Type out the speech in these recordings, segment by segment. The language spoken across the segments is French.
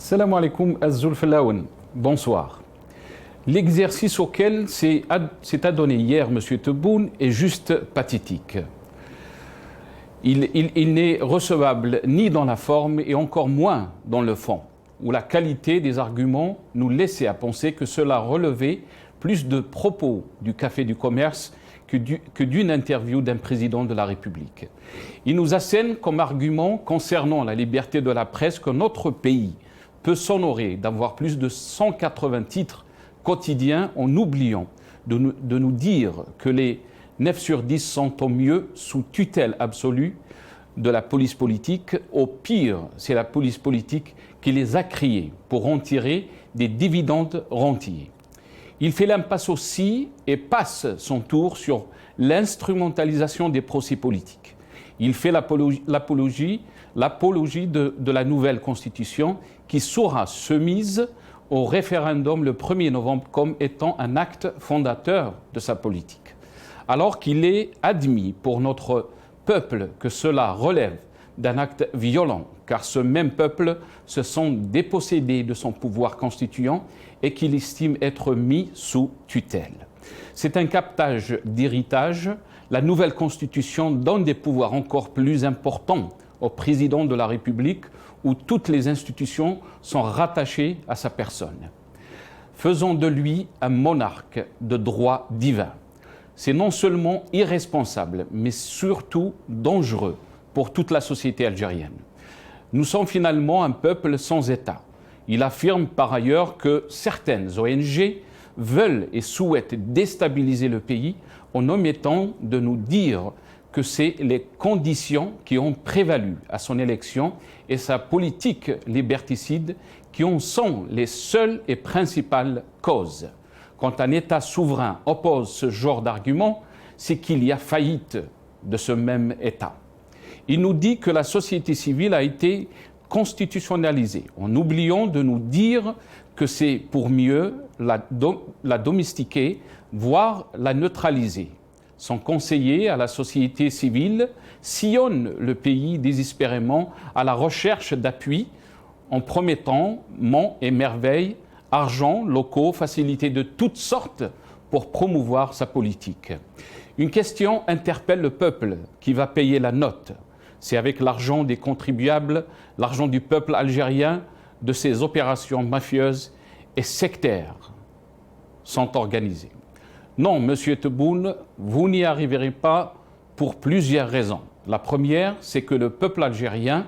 Salam alaikum az-Zulfalaoun. Bonsoir. L'exercice auquel s'est adonné hier M. Tebboune est juste pathétique. Il n'est recevable ni dans la forme et encore moins dans le fond, où la qualité des arguments nous laissait à penser que cela relevait plus de propos du Café du Commerce que d'une interview d'un président de la République. Il nous assène comme argument concernant la liberté de la presse que notre pays peut s'honorer d'avoir plus de 180 titres quotidiens en oubliant de nous dire que les 9 sur 10 sont au mieux sous tutelle absolue de la police politique. Au pire, c'est la police politique qui les a créés pour en tirer des dividendes rentiers. Il fait l'impasse aussi et passe son tour sur l'instrumentalisation des procès politiques. Il fait l'apologie de la nouvelle constitution qui sera soumise au référendum le 1er novembre comme étant un acte fondateur de sa politique. Alors qu'il est admis pour notre peuple que cela relève d'un acte violent, car ce même peuple se sent dépossédé de son pouvoir constituant et qu'il estime être mis sous tutelle. C'est un captage d'héritage. La nouvelle constitution donne des pouvoirs encore plus importants au président de la République, où toutes les institutions sont rattachées à sa personne. Faisons de lui un monarque de droit divin. C'est non seulement irresponsable, mais surtout dangereux pour toute la société algérienne. Nous sommes finalement un peuple sans État. Il affirme par ailleurs que certaines ONG veulent et souhaitent déstabiliser le pays en omettant de nous dire que c'est les conditions qui ont prévalu à son élection et sa politique liberticide qui en sont les seules et principales causes. Quand un État souverain oppose ce genre d'argument, c'est qu'il y a faillite de ce même État. Il nous dit que la société civile a été constitutionnalisée, en oubliant de nous dire que c'est pour mieux la domestiquer, voire la neutraliser. Son conseiller à la société civile sillonne le pays désespérément à la recherche d'appui en promettant monts et merveilles, argent, locaux, facilités de toutes sortes pour promouvoir sa politique. Une question interpelle le peuple qui va payer la note. C'est avec l'argent des contribuables, l'argent du peuple algérien, de ces opérations mafieuses et sectaires sont organisées. Non, Monsieur Tebboune, vous n'y arriverez pas pour plusieurs raisons. La première, c'est que le peuple algérien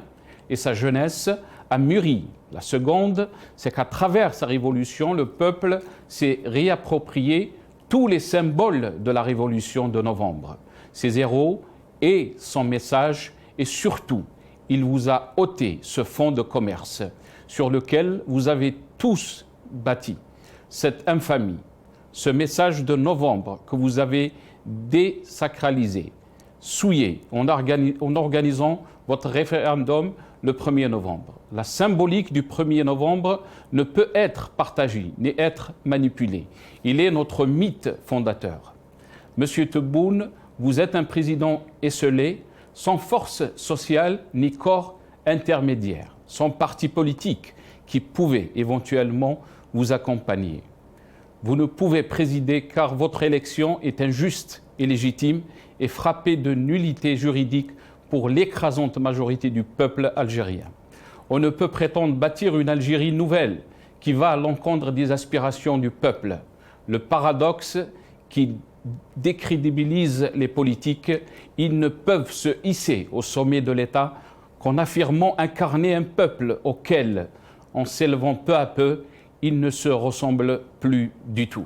et sa jeunesse a mûri. La seconde, c'est qu'à travers sa révolution, le peuple s'est réapproprié tous les symboles de la révolution de novembre, ses héros et son message, et surtout, il vous a ôté ce fonds de commerce sur lequel vous avez tous bâti cette infamie. Ce message de novembre que vous avez désacralisé, souillé en organisant votre référendum le 1er novembre. La symbolique du 1er novembre ne peut être partagée ni être manipulée. Il est notre mythe fondateur. Monsieur Tebboune, vous êtes un président esseulé, sans force sociale ni corps intermédiaire, sans parti politique qui pouvait éventuellement vous accompagner. Vous ne pouvez présider car votre élection est injuste et légitime et frappée de nullité juridique pour l'écrasante majorité du peuple algérien. On ne peut prétendre bâtir une Algérie nouvelle qui va à l'encontre des aspirations du peuple. Le paradoxe qui décrédibilise les politiques, ils ne peuvent se hisser au sommet de l'État qu'en affirmant incarner un peuple auquel, en s'élevant peu à peu, il ne se ressemble plus du tout.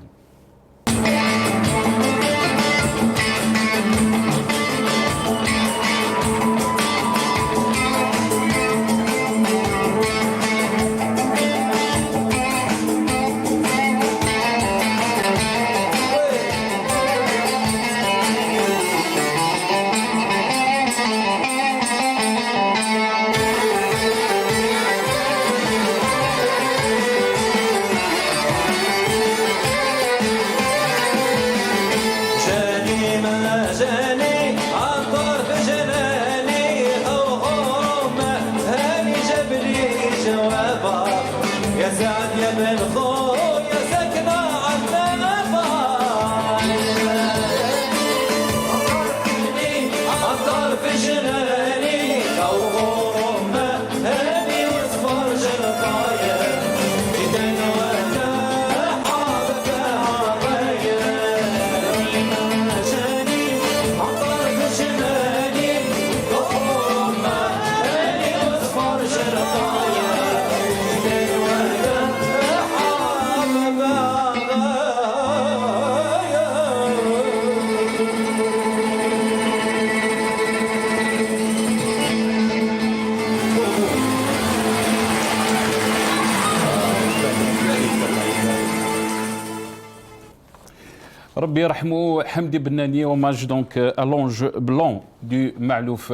Rabbi yarhamou Hamdi Bennani, hommage donc à l'ange blanc du Malouf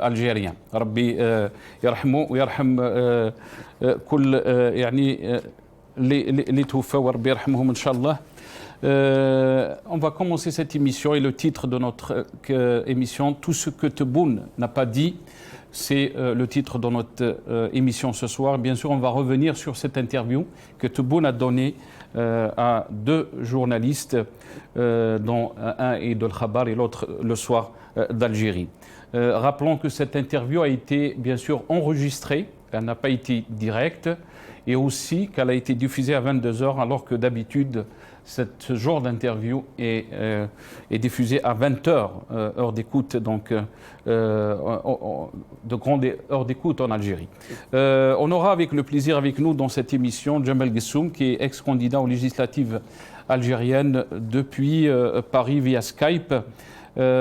algérien. Rabbi yarhamou wa yarham كل يعني les توفى وربي يرحمهم إن شاء الله. On va commencer cette émission et le titre de notre émission, Tout ce que Tebboune n'a pas dit, c'est le titre de notre émission ce soir. Bien sûr, on va revenir sur cette interview que Tebboune a donnée à deux journalistes, dont un est de Khabar et l'autre le Soir d'Algérie. Rappelons que cette interview a été bien sûr enregistrée, elle n'a pas été directe, et aussi qu'elle a été diffusée à 22h alors que d'habitude ce genre d'interview est diffusé à 20h, heure d'écoute, donc de grande heure d'écoute en Algérie. On aura avec le plaisir avec nous dans cette émission Djemal Gessoum, qui est ex-candidat aux législatives algériennes depuis Paris via Skype.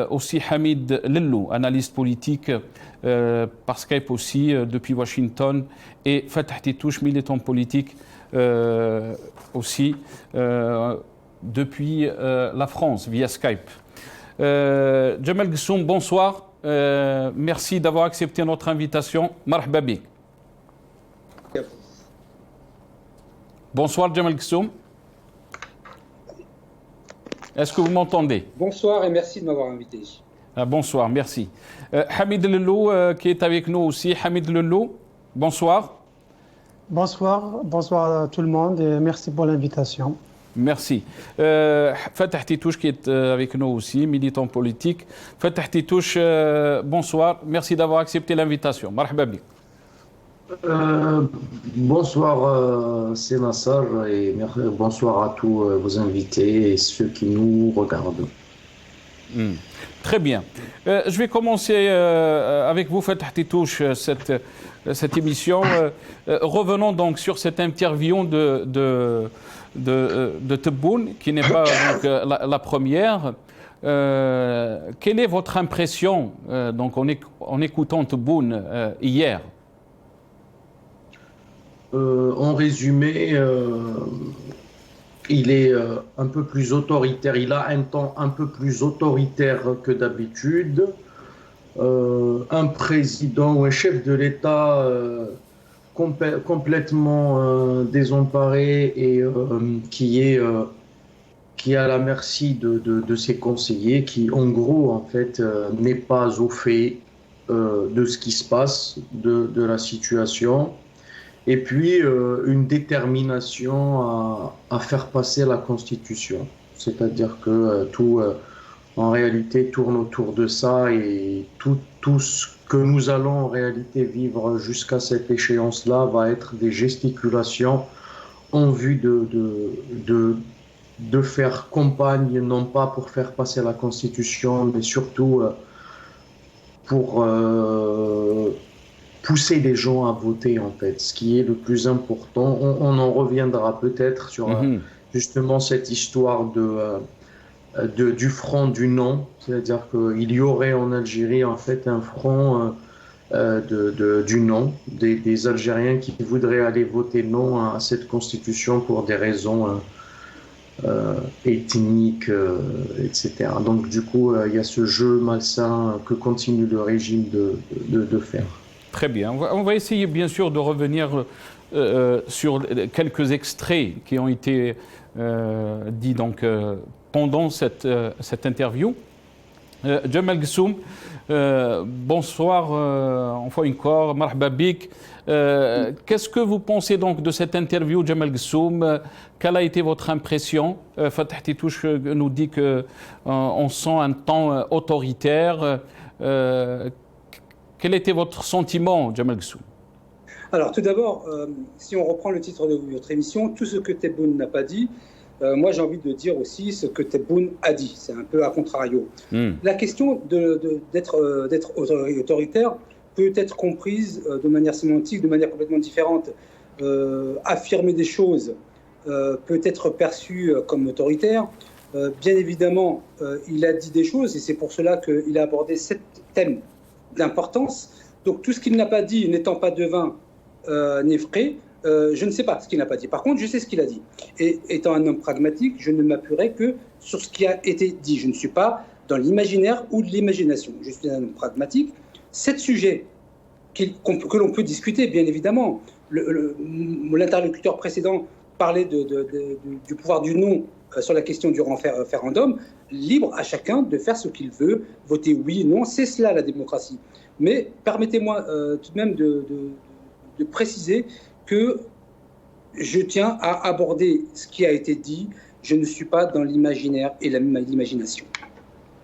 Aussi Hamid Lellou, analyste politique par Skype aussi depuis Washington, et Fatah Titouche, militant politique aussi depuis la France via Skype. Djemal Gessoum, bonsoir. Merci d'avoir accepté notre invitation. Marhaba bik. Bonsoir Djemal Gessoum. Est-ce que vous m'entendez? Bonsoir et merci de m'avoir invité. Bonsoir, merci. Hamid Lellou qui est avec nous aussi. Hamid Lellou, bonsoir. Bonsoir à tout le monde et merci pour l'invitation. Merci. Fatah Titouche qui est avec nous aussi, militant politique. Fatah Titouche, bonsoir. Merci d'avoir accepté l'invitation. Marhaba bik. Bonsoir Sénassar et bonsoir à tous vos invités et ceux qui nous regardent. Très bien. Je vais commencer avec vous, Fatah Titouche, cette émission. Revenons donc sur cette interview de Tebboune, qui n'est pas donc, la première. Quelle est votre impression donc, en écoutant Tebboune hier? En résumé, il est un peu plus autoritaire. Il a un ton un peu plus autoritaire que d'habitude. Un président ou un chef de l'État complètement désemparé et qui est à la merci de ses conseillers, qui en gros en fait n'est pas au fait de ce qui se passe, de la situation. Et puis une détermination à faire passer la Constitution. C'est-à-dire que tout, en réalité, tourne autour de ça et tout ce que nous allons en réalité vivre jusqu'à cette échéance-là va être des gesticulations en vue de faire campagne, non pas pour faire passer la Constitution, mais surtout pour pousser les gens à voter, en fait, ce qui est le plus important. On en reviendra peut-être sur justement cette histoire du front du non, c'est-à-dire qu'il y aurait en Algérie en fait un front du non, des Algériens qui voudraient aller voter non à cette constitution pour des raisons ethniques, etc. Donc du coup, il y a ce jeu malsain que continue le régime de faire. Très bien. On va essayer bien sûr de revenir sur quelques extraits qui ont été dits donc, pendant cette interview. Djemal Gessoum, Bonsoir, enfin encore, marhaba bik. Qu'est-ce que vous pensez donc de cette interview, Jamal Gessoum? Quelle a été votre impression? Fatah Titouche nous dit qu'on sent un ton autoritaire. Quel était votre sentiment, Jamal Gessoum? Alors, tout d'abord, si on reprend le titre de votre émission, tout ce que Tebboune n'a pas dit, moi j'ai envie de dire aussi ce que Tebboune a dit. C'est un peu à contrario. La question d'être autoritaire peut être comprise de manière sémantique, de manière complètement différente. Affirmer des choses peut être perçu comme autoritaire. Bien évidemment, il a dit des choses et c'est pour cela qu'il a abordé 7 thèmes d'importance. Donc tout ce qu'il n'a pas dit, n'étant pas devin, n'est vrai, je ne sais pas ce qu'il n'a pas dit. Par contre, je sais ce qu'il a dit. Et étant un homme pragmatique, je ne m'appuierai que sur ce qui a été dit. Je ne suis pas dans l'imaginaire ou de l'imagination. Je suis un homme pragmatique. 7 sujets que l'on peut discuter, bien évidemment. L'interlocuteur précédent parlait du pouvoir du non sur la question du référendum. Libre à chacun de faire ce qu'il veut, voter oui, non, c'est cela la démocratie. Mais permettez-moi tout de même de préciser que je tiens à aborder ce qui a été dit. Je ne suis pas dans l'imaginaire et l'imagination.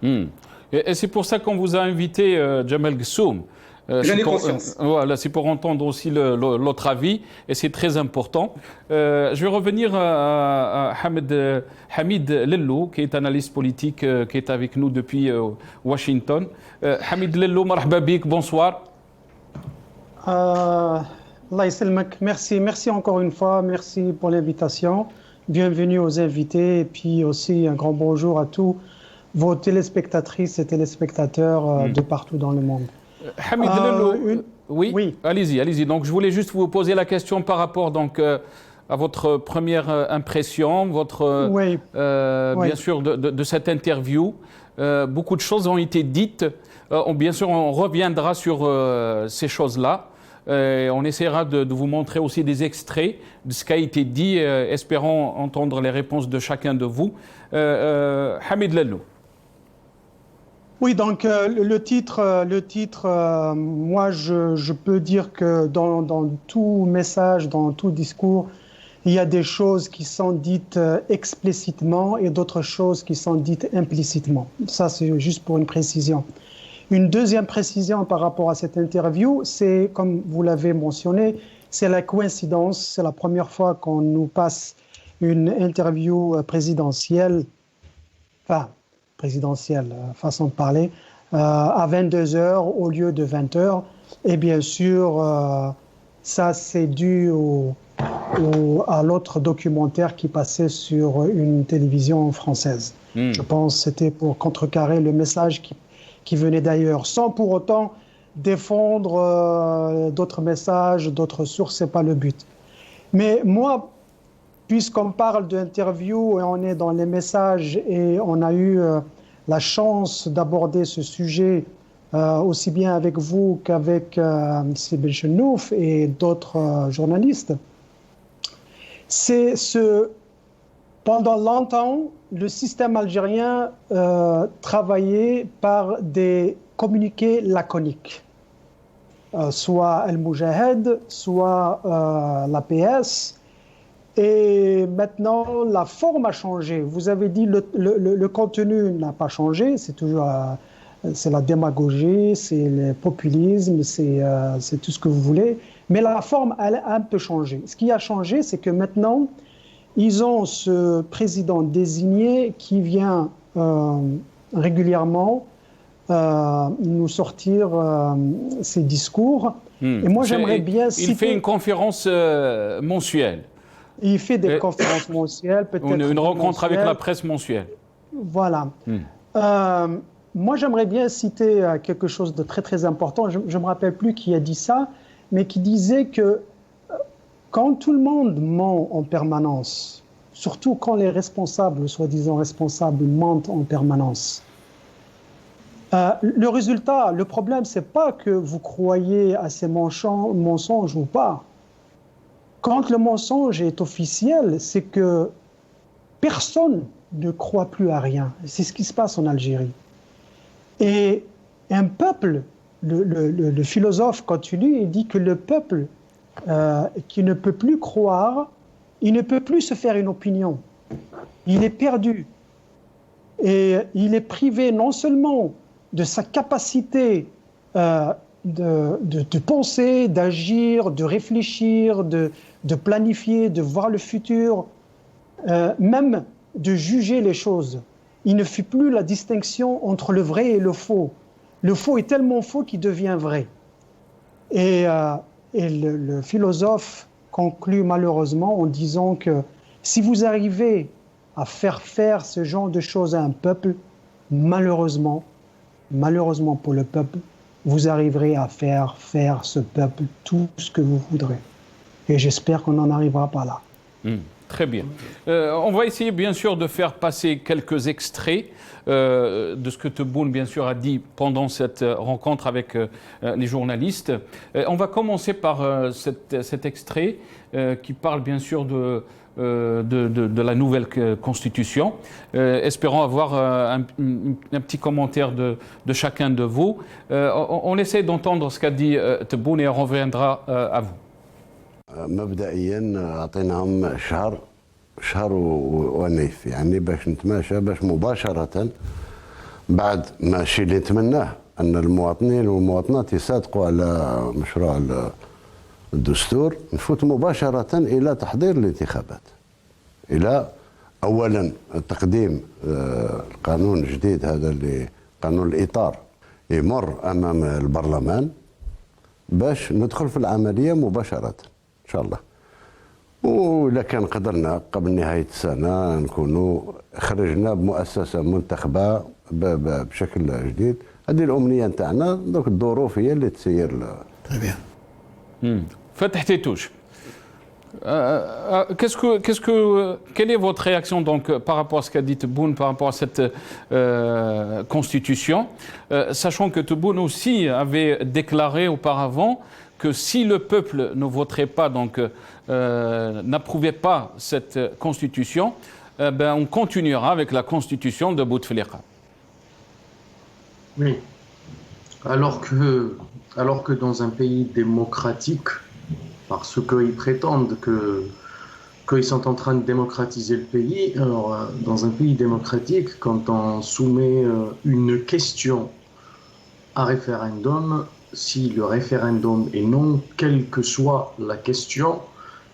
Et c'est pour ça qu'on vous a invité, Jamal Gessoum. J'en ai conscience. Voilà, c'est pour entendre aussi l'autre avis, et c'est très important. Je vais revenir à Hamid Lellou, qui est analyste politique, qui est avec nous depuis Washington. Hamid Lellou, marhaba bik, bonsoir. Allah yselmek, merci encore une fois, merci pour l'invitation. Bienvenue aux invités, et puis aussi un grand bonjour à tous vos téléspectatrices et téléspectateurs de partout dans le monde. Hamid Lellou, oui. Allez-y. Donc, je voulais juste vous poser la question par rapport donc, à votre première impression, bien sûr, de cette interview. Beaucoup de choses ont été dites. Bien sûr, on reviendra sur ces choses-là. On essaiera de vous montrer aussi des extraits de ce qui a été dit. Espérons entendre les réponses de chacun de vous. Hamid Lellou. Oui, donc le titre, moi je peux dire que dans tout message, dans tout discours, il y a des choses qui sont dites explicitement et d'autres choses qui sont dites implicitement. Ça, c'est juste pour une précision. Une deuxième précision par rapport à cette interview, c'est, comme vous l'avez mentionné, c'est la coïncidence. C'est la première fois qu'on nous passe une interview présidentielle, façon de parler, à 22h au lieu de 20h. Et bien sûr, ça c'est dû à l'autre documentaire qui passait sur une télévision française. Je pense que c'était pour contrecarrer le message qui venait d'ailleurs, sans pour autant défendre d'autres messages, d'autres sources, ce n'est pas le but. Mais moi, puisqu'on parle d'interview et on est dans les messages et on a eu la chance d'aborder ce sujet aussi bien avec vous qu'avec Sibel Chenouf et d'autres journalistes, c'est pendant longtemps, le système algérien travaillait par des communiqués laconiques, soit Al-Moujahid, soit l'APS. Et maintenant, la forme a changé. Vous avez dit le contenu n'a pas changé, c'est toujours c'est la démagogie, c'est le populisme, c'est tout ce que vous voulez. Mais la forme, elle a un peu changé. Ce qui a changé, c'est que maintenant, ils ont ce président désigné qui vient régulièrement nous sortir ses discours. Et moi, j'aimerais bien citer... Il fait une conférence mensuelle. Il fait des conférences mensuelles, peut-être une rencontre avec la presse mensuelle. Voilà. Moi, j'aimerais bien citer quelque chose de très, très important. Je ne me rappelle plus qui a dit ça, mais qui disait que quand tout le monde ment en permanence, surtout quand les responsables, soi-disant responsables, mentent en permanence, le résultat, le problème, ce n'est pas que vous croyez à ces mensonges ou pas. Quand le mensonge est officiel, c'est que personne ne croit plus à rien. C'est ce qui se passe en Algérie. Et un peuple, le philosophe continue, il dit que le peuple qui ne peut plus croire, il ne peut plus se faire une opinion. Il est perdu. Et il est privé non seulement de sa capacité de penser, d'agir, de réfléchir, de planifier, de voir le futur, même de juger les choses. Il ne fait plus la distinction entre le vrai et le faux. Le faux est tellement faux qu'il devient vrai. Et le philosophe conclut malheureusement en disant que si vous arrivez à faire ce genre de choses à un peuple, malheureusement pour le peuple, vous arriverez à faire ce peuple tout ce que vous voudrez. Et j'espère qu'on n'en arrivera pas là. Très bien. On va essayer bien sûr de faire passer quelques extraits de ce que Tebboune bien sûr a dit pendant cette rencontre avec les journalistes. On va commencer par cet extrait qui parle bien sûr de la nouvelle constitution. Espérons avoir un petit commentaire de chacun de vous. On essaie d'entendre ce qu'a dit Tebboune et on reviendra à vous. مبدئيا اعطيناهم شهر ونيف يعني باش نتماشى باش مباشره بعد ما الشيء اللي نتمناه ان المواطنين والمواطنات يصادقوا على مشروع الدستور نفوت مباشره الى تحضير الانتخابات الى اولا تقديم القانون الجديد هذا اللي قانون الاطار يمر امام البرلمان باش ندخل في العمليه مباشره إن شاء الله. وإذا كان قدرنا قبل نهاية السنة نكونوا خرجنا بمؤسسة منتخبة بشكل جديد. هذه الأمنية نتاعنا، دوك الظروف هي اللي تسير. Fatih Tétouche, quelle est votre réaction donc par rapport à ce qu'a dit Tebboune, par rapport à cette constitution, sachant que Tebboune aussi avait déclaré auparavant que si le peuple ne voterait pas, donc n'approuvait pas cette constitution, on continuera avec la constitution de Bouteflika. Oui. Alors que dans un pays démocratique, parce qu'ils prétendent qu'ils sont en train de démocratiser le pays, alors dans un pays démocratique, quand on soumet une question à référendum, si le référendum est non, quelle que soit la question,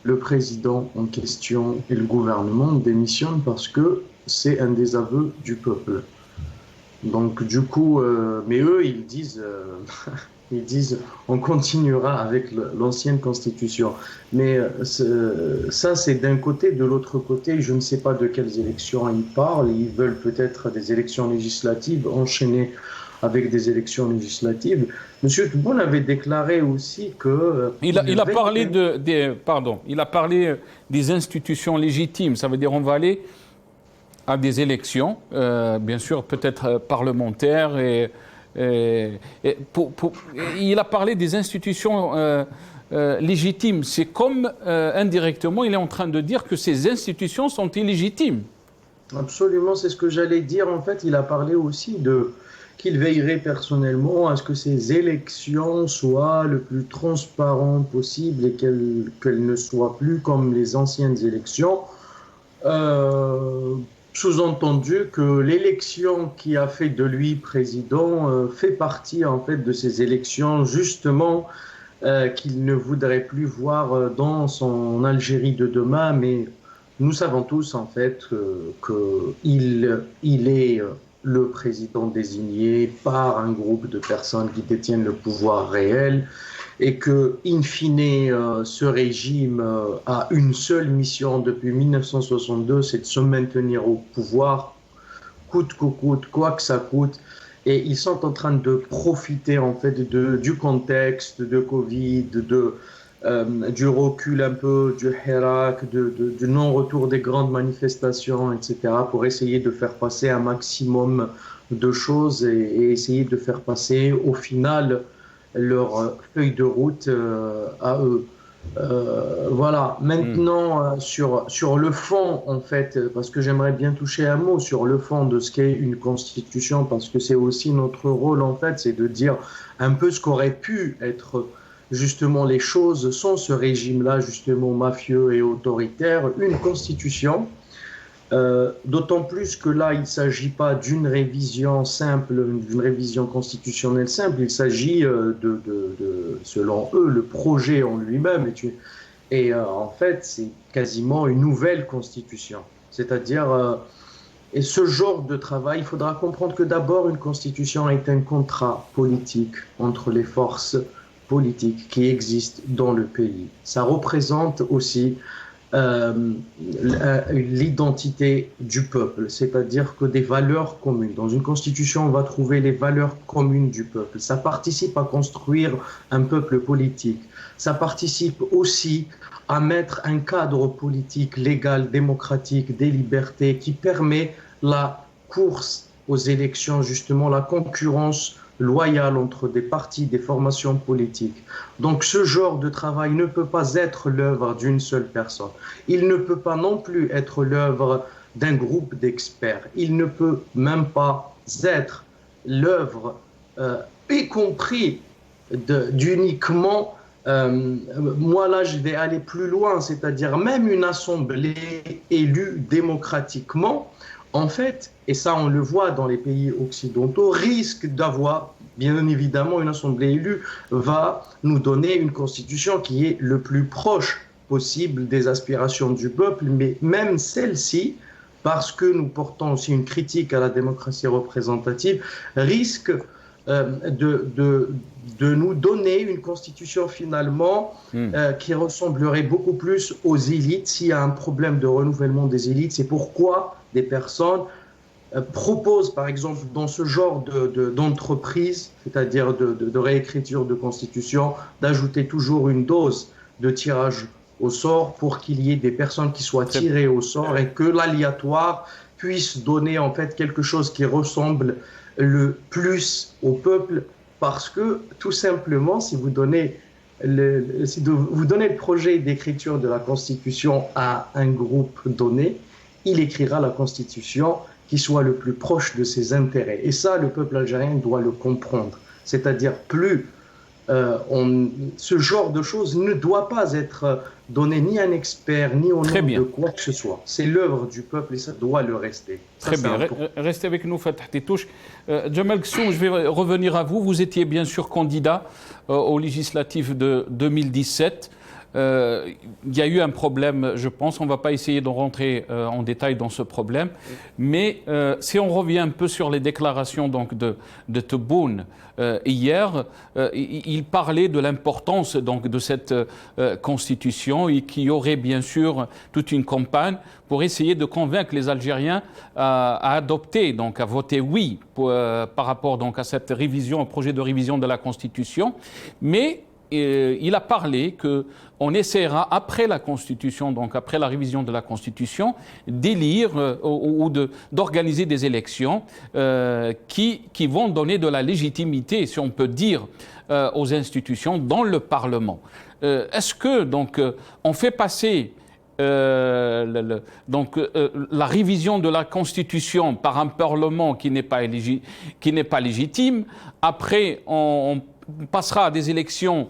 le président en question et le gouvernement démissionnent parce que c'est un désaveu du peuple. Donc du coup, mais eux, ils disent on continuera avec l'ancienne constitution. Mais ça, c'est d'un côté. De l'autre côté, je ne sais pas de quelles élections ils parlent. Ils veulent peut-être des élections législatives enchaînées avec des élections législatives. Monsieur Tebboune avait déclaré aussi que... Il a parlé des institutions légitimes. Ça veut dire on va aller à des élections, bien sûr peut-être parlementaires. Il a parlé des institutions légitimes. C'est comme indirectement il est en train de dire que ces institutions sont illégitimes. Absolument, c'est ce que j'allais dire. En fait, il a parlé aussi qu'il veillerait personnellement à ce que ces élections soient le plus transparentes possible et qu'elles ne soient plus comme les anciennes élections. Sous-entendu que l'élection qui a fait de lui président fait partie en fait de ces élections justement qu'il ne voudrait plus voir dans son Algérie de demain, mais nous savons tous en fait qu'il est le président désigné par un groupe de personnes qui détiennent le pouvoir réel et que, in fine, ce régime a une seule mission depuis 1962, c'est de se maintenir au pouvoir, coûte que coûte, quoi que ça coûte. Et ils sont en train de profiter en fait du contexte de Covid, du recul un peu du Hirak, du non-retour des grandes manifestations, etc., pour essayer de faire passer un maximum de choses et essayer de faire passer au final leur feuille de route à eux. Voilà. Maintenant, sur le fond, en fait, parce que j'aimerais bien toucher un mot sur le fond de ce qu'est une constitution, parce que c'est aussi notre rôle, en fait, c'est de dire un peu ce qu'aurait pu être justement les choses sans ce régime-là, justement mafieux et autoritaire. Une constitution, d'autant plus que là, il ne s'agit pas d'une révision simple, d'une révision constitutionnelle simple, il s'agit selon eux, le projet en lui-même en fait, c'est quasiment une nouvelle constitution. C'est-à-dire, et ce genre de travail, il faudra comprendre que d'abord, une constitution est un contrat politique entre les forces politiques qui existent dans le pays. Ça représente aussi l'identité du peuple, c'est-à-dire que des valeurs communes. Dans une constitution, on va trouver les valeurs communes du peuple. Ça participe à construire un peuple politique. Ça participe aussi à mettre un cadre politique légal, démocratique, des libertés qui permet la course aux élections, justement la concurrence loyale entre des partis, des formations politiques. Donc ce genre de travail ne peut pas être l'œuvre d'une seule personne. Il ne peut pas non plus être l'œuvre d'un groupe d'experts. Il ne peut même pas être l'œuvre, y compris d'uniquement... moi là je vais aller plus loin, c'est-à-dire même une assemblée élue démocratiquement, en fait, et ça on le voit dans les pays occidentaux, risque d'avoir, bien évidemment, une assemblée élue va nous donner une constitution qui est le plus proche possible des aspirations du peuple, mais même celle-ci, parce que nous portons aussi une critique à la démocratie représentative, risque de nous donner une constitution finalement qui ressemblerait beaucoup plus aux élites. S'il y a un problème de renouvellement des élites, c'est pourquoi des personnes proposent, par exemple, dans ce genre d'entreprise, c'est-à-dire de réécriture de constitution, d'ajouter toujours une dose de tirage au sort pour qu'il y ait des personnes qui soient tirées au sort et que l'aléatoire puisse donner en fait quelque chose qui ressemble le plus au peuple, parce que tout simplement, si vous donnez le projet d'écriture de la Constitution à un groupe donné, il écrira la Constitution qui soit le plus proche de ses intérêts. Et ça, le peuple algérien doit le comprendre. C'est-à-dire, plus ce genre de choses ne doit pas être donné ni à un expert, ni au nom de quoi que ce soit. C'est l'œuvre du peuple et ça doit le rester. Très bien. Restez avec nous, Fatah Tétouche. Jamal Ksou, je vais revenir à vous. Vous étiez bien sûr candidat aux législatives de 2017. Il y a eu un problème, je pense. On ne va pas essayer de rentrer en détail dans ce problème. Mais si on revient un peu sur les déclarations donc, de Tebboune hier, il parlait de l'importance donc, de cette constitution et qu'il y aurait bien sûr toute une campagne pour essayer de convaincre les Algériens à adopter, donc à voter oui par rapport donc, à cette révision, au projet de révision de la Constitution. Mais il a parlé qu'on essaiera, après la Constitution, donc après la révision de la Constitution, d'élire ou d'organiser des élections qui vont donner de la légitimité, si on peut dire, aux institutions dans le Parlement. Est-ce que, donc, on fait passer la révision de la Constitution par un Parlement qui n'est pas légitime, après on passera à des élections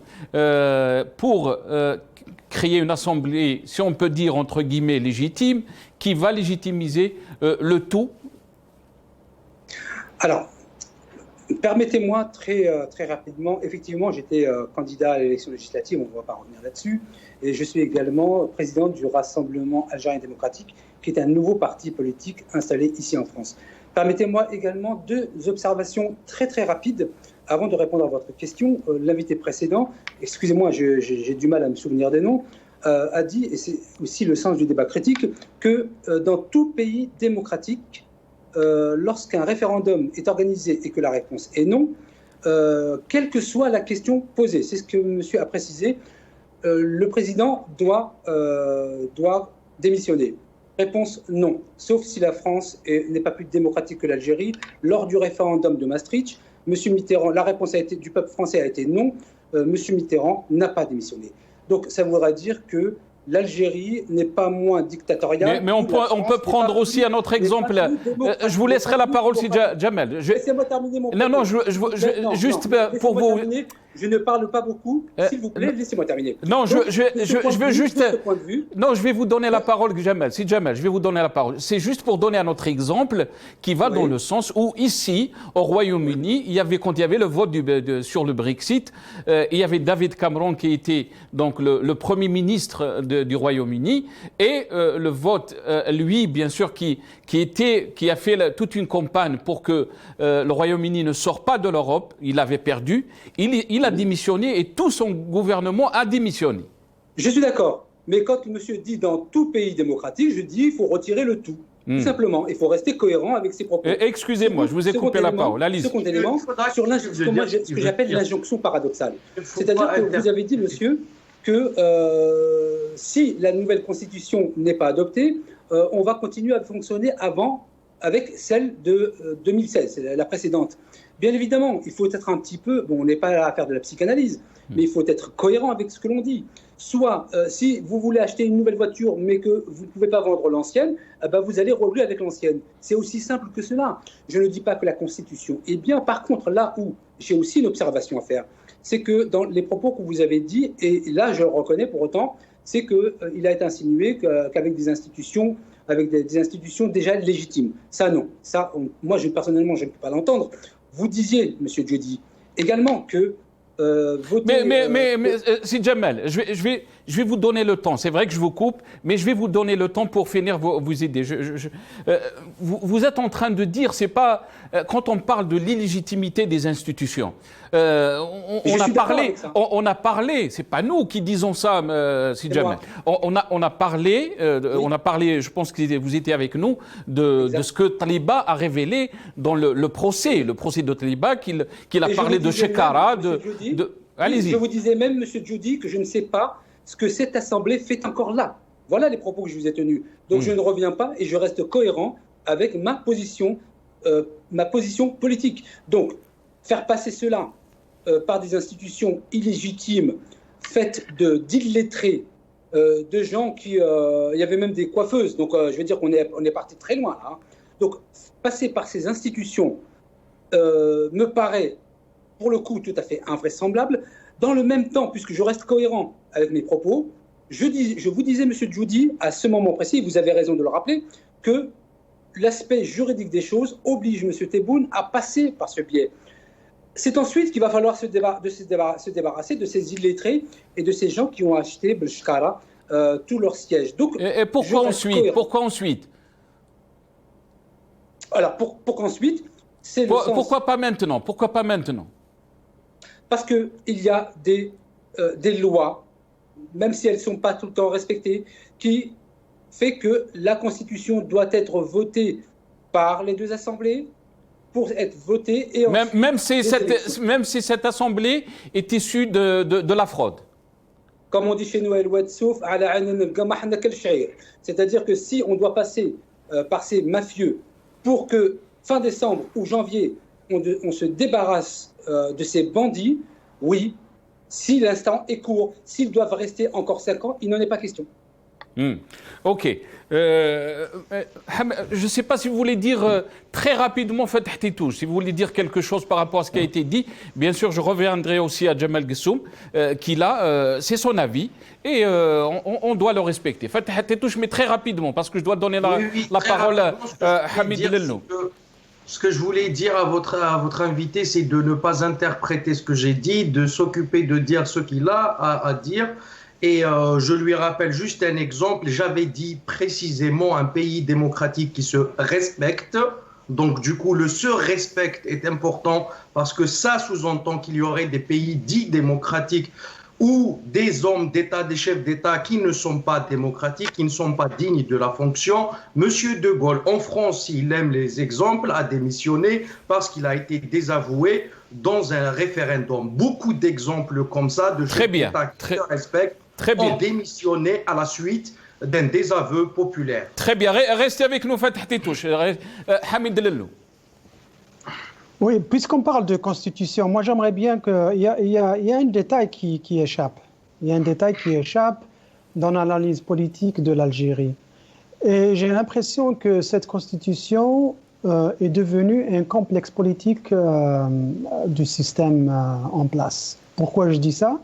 pour créer une assemblée, si on peut dire, entre guillemets, légitime, qui va légitimiser le tout? Alors, permettez-moi très rapidement, effectivement, j'étais candidat à l'élection législative, on ne va pas revenir là-dessus, et je suis également président du Rassemblement Algérien Démocratique, qui est un nouveau parti politique installé ici en France. Permettez-moi également deux observations très rapides avant de répondre à votre question. L'invité précédent, excusez-moi, j'ai du mal à me souvenir des noms, a dit, et c'est aussi le sens du débat critique, que dans tout pays démocratique, lorsqu'un référendum est organisé et que la réponse est non, quelle que soit la question posée, c'est ce que monsieur a précisé, le président doit démissionner. Réponse non, sauf si la France n'est pas plus démocratique que l'Algérie. Lors du référendum de Maastricht, M. Mitterrand, la réponse du peuple français a été non, M. Mitterrand n'a pas démissionné. Donc ça voudra dire que l'Algérie n'est pas moins dictatoriale. Mais on peut prendre aussi un autre exemple. Je vous laisserai la parole si Jamel. Laissez-moi terminer mon propos. Non, juste pour vous. Je ne parle pas beaucoup. S'il vous plaît, laissez-moi terminer. Non, donc, je veux juste. Non, je vais vous donner la donc, parole, Jamel. Si Jamel, je vais vous donner la parole. C'est juste pour donner un autre exemple qui va dans le sens où ici, au Royaume-Uni, quand il y avait le vote sur le Brexit, il y avait David Cameron qui était donc le Premier ministre du Royaume-Uni et le vote, lui, bien sûr, qui a fait toute une campagne pour que le Royaume-Uni ne sorte pas de l'Europe. Il avait perdu. Il a démissionné et tout son gouvernement a démissionné. Je suis d'accord. Mais quand le monsieur dit dans tout pays démocratique, je dis il faut retirer le tout. Tout simplement. Il faut rester cohérent avec ses propos. Excusez-moi, je vous ai coupé la parole. Allez-y. Second élément, sur ce que j'appelle l'injonction paradoxale. C'est-à-dire que vous avez dit, monsieur, que si la nouvelle constitution n'est pas adoptée, on va continuer à fonctionner avec celle de 2016, la précédente. Bien évidemment, il faut être un petit peu, on n'est pas là à faire de la psychanalyse, mais il faut être cohérent avec ce que l'on dit. Soit, si vous voulez acheter une nouvelle voiture, mais que vous ne pouvez pas vendre l'ancienne, vous allez rouler avec l'ancienne. C'est aussi simple que cela. Je ne dis pas que la Constitution est bien. Par contre, là où j'ai aussi une observation à faire, c'est que dans les propos que vous avez dit, et là je le reconnais pour autant, c'est qu'il a été insinué qu'avec des institutions, déjà légitimes. Ça, non. Ça, moi, personnellement, je ne peux pas l'entendre. Vous disiez, M. Djodi, également que voter... Mais si Jamel, je vais vous donner le temps. C'est vrai que je vous coupe, mais je vais vous donner le temps pour finir vos idées. Vous êtes en train de dire, c'est pas... Quand on parle de l'illégitimité des institutions, on a parlé, c'est pas nous qui disons ça, si Jamel. On a parlé, je pense que vous étiez avec nous, de ce que Taliba a révélé dans le procès de Taliba, qu'il a parlé de Shekara, Allez-y. Je vous disais même, M. Djodi, que je ne sais pas ce que cette Assemblée fait encore là. Voilà les propos que je vous ai tenus. Donc je ne reviens pas et je reste cohérent avec ma position politique. Donc, faire passer cela par des institutions illégitimes, faites d'illettrés, de gens qui... il y avait même des coiffeuses, donc je veux dire qu'on est parti très loin là. Donc, passer par ces institutions me paraît, pour le coup, tout à fait invraisemblable. Dans le même temps, puisque je reste cohérent avec mes propos, je vous disais, M. Djoudi, à ce moment précis, vous avez raison de le rappeler, que l'aspect juridique des choses oblige M. Tebboune à passer par ce biais. C'est ensuite qu'il va falloir se débarrasser de ces illettrés et de ces gens qui ont acheté Belchkara, tous leurs sièges. Donc, et pourquoi ensuite Alors, pourquoi ensuite Pourquoi pas maintenant Parce qu'il y a des lois, même si elles ne sont pas tout le temps respectées, qui fait que la Constitution doit être votée par les deux assemblées pour être votée et même si cette assemblée est issue de la fraude. Comme on dit chez nous, c'est-à-dire que si on doit passer par ces mafieux pour que fin décembre ou janvier, on se débarrasse de ces bandits, oui, si l'instant est court, s'ils doivent rester encore 5 ans, il n'en est pas question. Ok. Je ne sais pas si vous voulez dire très rapidement, Fatah Tetouche, si vous voulez dire quelque chose par rapport à ce qui a été dit. Bien sûr, je reviendrai aussi à Jamal Gessoum, qui là, c'est son avis, et on doit le respecter. Fatah Tetouche, mais très rapidement, parce que je dois donner la parole à Hamid Lelnou. Ce que je voulais dire à votre invité, c'est de ne pas interpréter ce que j'ai dit, de s'occuper de dire ce qu'il a à dire. Et je lui rappelle juste un exemple. J'avais dit précisément un pays démocratique qui se respecte. Donc, du coup, le se respecte est important parce que ça sous-entend qu'il y aurait des pays dits démocratiques où des hommes d'État, des chefs d'État qui ne sont pas démocratiques, qui ne sont pas dignes de la fonction. Monsieur De Gaulle, en France, s'il aime les exemples, a démissionné parce qu'il a été désavoué dans un référendum. Beaucoup d'exemples comme ça de chefs d'État qui se respectent ont démissionné à la suite d'un désaveu populaire. Très bien. Restez avec nous, Fatah Tetouche. Hamid Lelnou. Oui, puisqu'on parle de constitution, moi j'aimerais bien qu'il y a un détail qui échappe. Il y a un détail qui échappe dans l'analyse politique de l'Algérie. Et j'ai l'impression que cette constitution est devenue un complexe politique du système en place. Pourquoi je dis ça?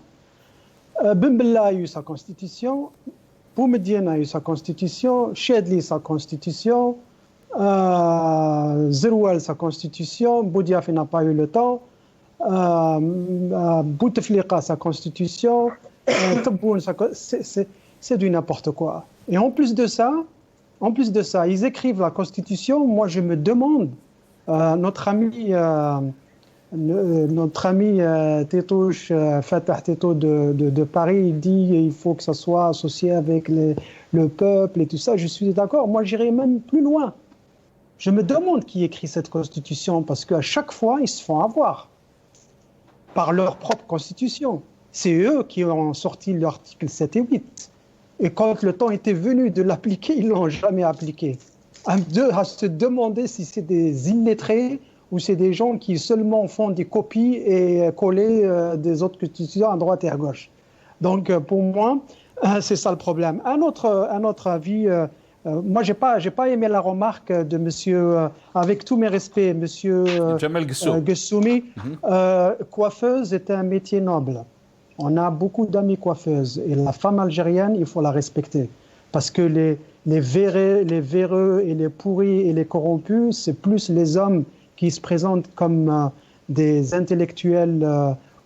Ben Bella a eu sa constitution, Boumediene a eu sa constitution, Chedli sa constitution, Zeroual sa constitution, Boudiaf n'a pas eu le temps, Bouteflika sa constitution, Tebboune c'est du n'importe quoi. Et en plus de ça, ils écrivent la constitution. Moi, je me demande, notre ami Tétouche, Fatah Tétou de Paris, il dit qu'il faut que ça soit associé avec le peuple et tout ça. Je suis d'accord. Moi, j'irai même plus loin. Je me demande qui écrit cette constitution parce qu'à chaque fois, ils se font avoir par leur propre constitution. C'est eux qui ont sorti l'article 7 et 8. Et quand le temps était venu de l'appliquer, ils ne l'ont jamais appliqué. À se demander si c'est des illettrés ou c'est des gens qui seulement font des copies et coller des autres constitutions à droite et à gauche. Donc pour moi, c'est ça le problème. Un autre avis, moi j'ai pas aimé la remarque de monsieur, avec tous mes respects, monsieur Jamel Gessoumi, coiffeuse est un métier noble. On a beaucoup d'amis coiffeuses et la femme algérienne, il faut la respecter. Parce que les véreux et les pourris et les corrompus, c'est plus les hommes qui se présentent comme des intellectuels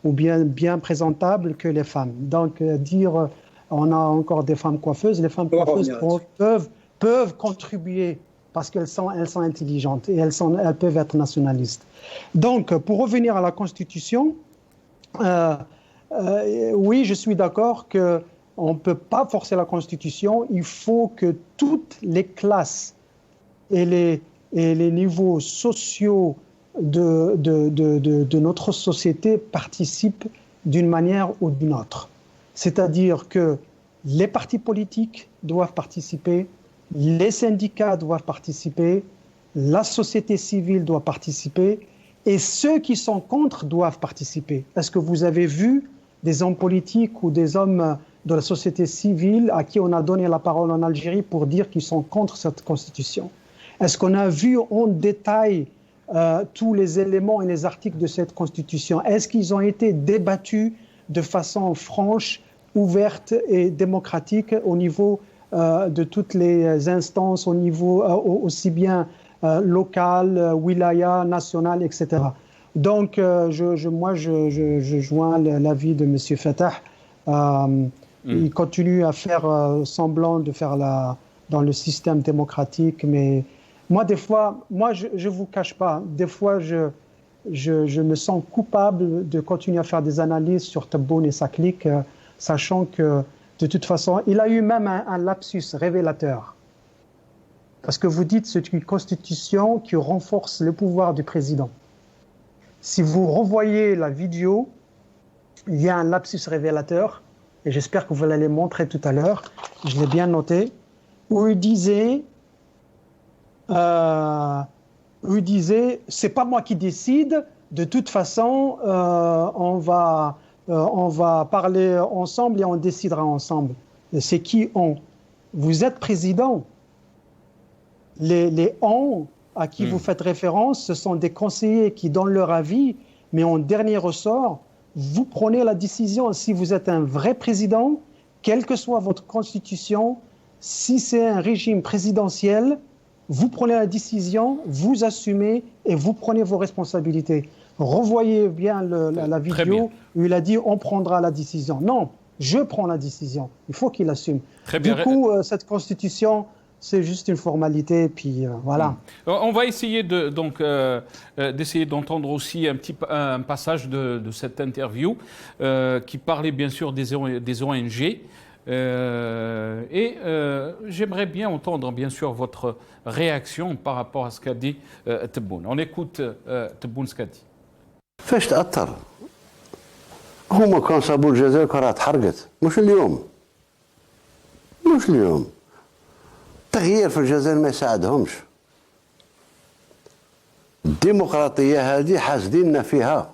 ou bien présentables que les femmes. Donc dire on a encore des femmes coiffeuses, les femmes coiffeuses peuvent contribuer parce qu'elles sont intelligentes et elles peuvent être nationalistes. Donc pour revenir à la Constitution, oui, je suis d'accord qu'on ne peut pas forcer la Constitution. Il faut que toutes les classes et les niveaux sociaux de notre société participent d'une manière ou d'une autre. C'est-à-dire que les partis politiques doivent participer, les syndicats doivent participer, la société civile doit participer et ceux qui sont contre doivent participer. Est-ce que vous avez vu des hommes politiques ou des hommes de la société civile à qui on a donné la parole en Algérie pour dire qu'ils sont contre cette constitution? Est-ce qu'on a vu en détail tous les éléments et les articles de cette constitution? Est-ce qu'ils ont été débattus de façon franche, ouverte et démocratique au niveau de toutes les instances, au niveau aussi bien local, wilaya, national, etc. Donc, moi, je joins l'avis de M. Fatah. Il continue à faire semblant de faire dans le système démocratique, mais moi, des fois, je vous cache pas, des fois, je me sens coupable de continuer à faire des analyses sur Tebboune et sa clique, sachant que, de toute façon, il a eu même un lapsus révélateur. Parce que vous dites que c'est une constitution qui renforce le pouvoir du président. Si vous revoyez la vidéo, il y a un lapsus révélateur, et j'espère que vous allez montrer tout à l'heure, je l'ai bien noté, où il disait c'est pas moi qui décide, de toute façon, on va parler ensemble et on décidera ensemble. Et c'est qui on? Vous êtes président. Les on à qui vous faites référence, ce sont des conseillers qui donnent leur avis, mais en dernier ressort, vous prenez la décision. Si vous êtes un vrai président, quelle que soit votre constitution, si c'est un régime présidentiel, vous prenez la décision, vous assumez et vous prenez vos responsabilités. Revoyez bien la vidéo où il a dit on prendra la décision. Non, je prends la décision. Il faut qu'il assume. Du coup, cette constitution, c'est juste une formalité, puis voilà. On va essayer d'essayer d'entendre aussi un passage de cette interview qui parlait bien sûr des ONG. J'aimerais bien entendre bien sûr votre réaction par rapport à ce qu'a dit Tebboune. On écoute Tebboune ce qu'a dit. فاش تأثر هما كانوا صابوا الجزائر كانت حرقت مش اليوم التغيير في الجزائر ما يساعدهمش الديمقراطية هذه حاسديننا فيها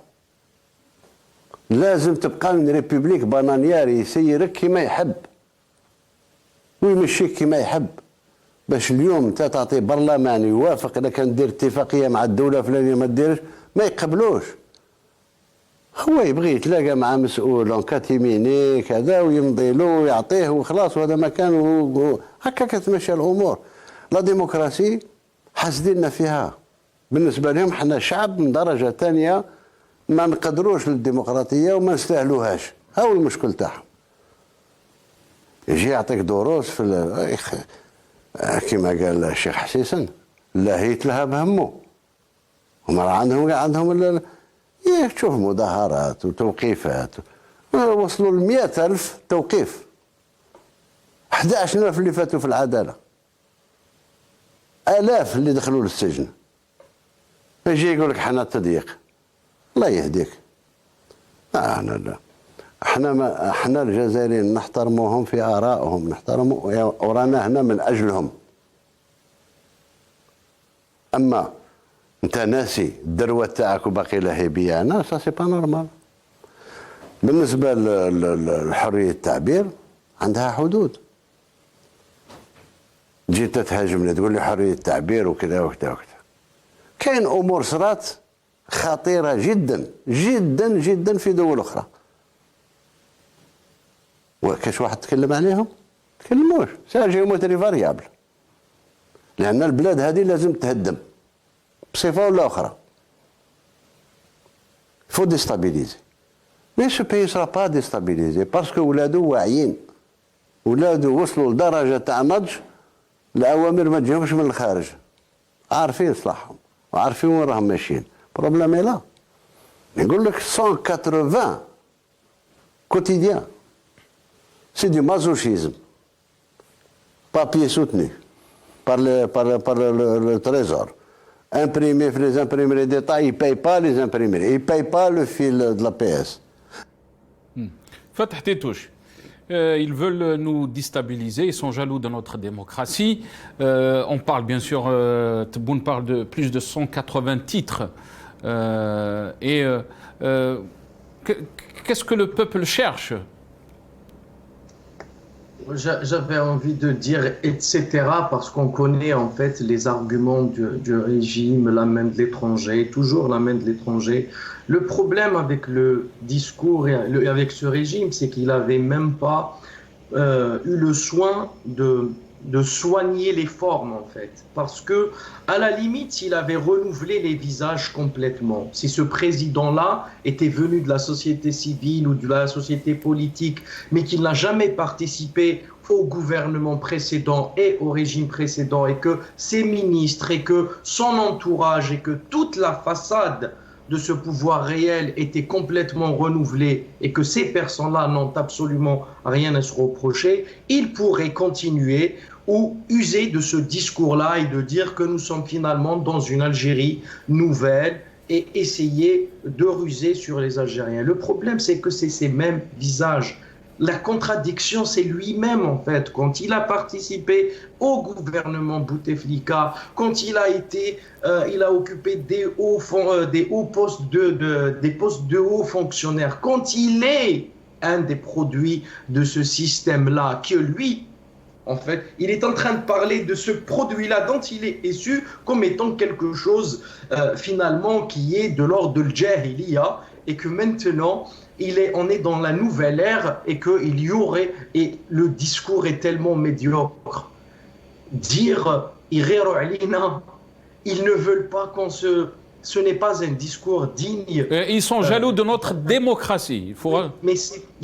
لازم تبقى من ريبوبليك بانانيار يسيرك كما يحب ويمشيك كما يحب. باش اليوم انت تعطي برلمان يوافق اذا كان دير اتفاقيه مع الدوله الفلانيه ما ديرش ما يقبلوش. هو يبغي يتلاقى مع مسؤول ان كاتيميني كذا ويمضي له ويعطيه وخلاص، وهذا مكان هكا كتمشى الامور. لا ديمقراسي حاسديننا فيها. بالنسبه لهم حنا شعب من درجه ثانيه ما نقدروش للديمقراطيه وما نستاهلوهاش. هاو المشكل تاعهم. يجي يعطيك دروس في كما قال الشيخ حسيسن لا هيتلها بهمه. هم عندهم تشوف مظاهرات وتوقيفات وصلوا ل 100,000 توقيف. 11,000 اللي فاتوا في العداله، آلاف اللي دخلوا للسجن. يجي يقول لك حنا تضييق. الله يهديك. احنا الجزائريين نحترموهم في آرائهم، نحترموا ورانا هنا من أجلهم. أما أنت ناسي الدروة تاعك وباقي لها بيانا، سا سي با نورمال. بالنسبة لحرية التعبير عندها حدود. جيت تهاجمني تقول لي حرية التعبير وكذا وكذا وكذا. كاين أمور صرات خطيرة جدا جدا جدا في دول أخرى. وكاش واحد تكلم عليهم؟ تكلموش، سا جيومتري فاريابل. لأن البلاد هذه لازم تهدم بصفة ولا أخرى. فو ديستابيليزي. مي سو بيي سرا با ديستابيليزي باسكو ولادو واعيين. ولادو وصلوا لدرجة تاع نضج، الأوامر ما تجيهمش من الخارج. عارفين صلاحهم وعارفين وين راهم ماشيين. بروبليم لا. يقول لك 180 كوتيديان. C'est du masochisme. Papier soutenu par le Trésor. Imprimé par les imprimeries d'État, ils ne payent pas les imprimeries. Ils ne payent pas le fil de la PS. Fatah Tétouche, ils veulent nous déstabiliser, ils sont jaloux de notre démocratie. On parle bien sûr, Tebboune parle de plus de 180 titres. Qu'est-ce que le peuple cherche? J'avais envie de dire etc. parce qu'on connaît en fait les arguments du régime, la main de l'étranger, toujours la main de l'étranger. Le problème avec le discours et avec ce régime, c'est qu'il n'avait même pas eu le soin de soigner les formes en fait. Parce que à la limite, s'il avait renouvelé les visages complètement, si ce président-là était venu de la société civile ou de la société politique, mais qu'il n'a jamais participé au gouvernement précédent et au régime précédent, et que ses ministres et que son entourage et que toute la façade de ce pouvoir réel était complètement renouvelée et que ces personnes-là n'ont absolument rien à se reprocher, il pourrait continuer ou user de ce discours-là et de dire que nous sommes finalement dans une Algérie nouvelle et essayer de ruser sur les Algériens. Le problème, c'est que c'est ces mêmes visages. La contradiction, c'est lui-même en fait. Quand il a participé au gouvernement Bouteflika, quand il a occupé des postes de hauts fonctionnaires, quand il est un des produits de ce système-là, que lui, en fait, il est en train de parler de ce produit-là dont il est issu comme étant quelque chose finalement qui est de l'ordre de l'Jahiliya et que maintenant on est dans la nouvelle ère et qu'il y aurait, et le discours est tellement médiocre. Dire ils ne veulent pas qu'on ce n'est pas un discours digne. Ils sont jaloux de notre démocratie. Mais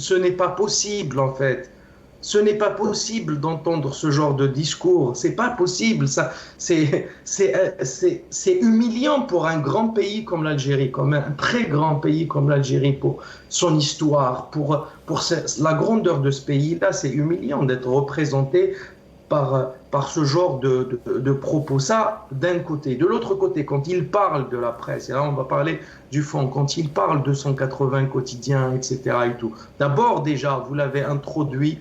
ce n'est pas possible en fait. Ce n'est pas possible d'entendre ce genre de discours. C'est pas possible. Ça, c'est humiliant pour un grand pays comme l'Algérie, comme un très grand pays comme l'Algérie, pour son histoire, pour la grandeur de ce pays-là. C'est humiliant d'être représenté par ce genre de propos. Ça, d'un côté. De l'autre côté, quand il parle de la presse, et là on va parler du fond, quand il parle de 180 quotidiens, etc. et tout. D'abord, déjà, vous l'avez introduit.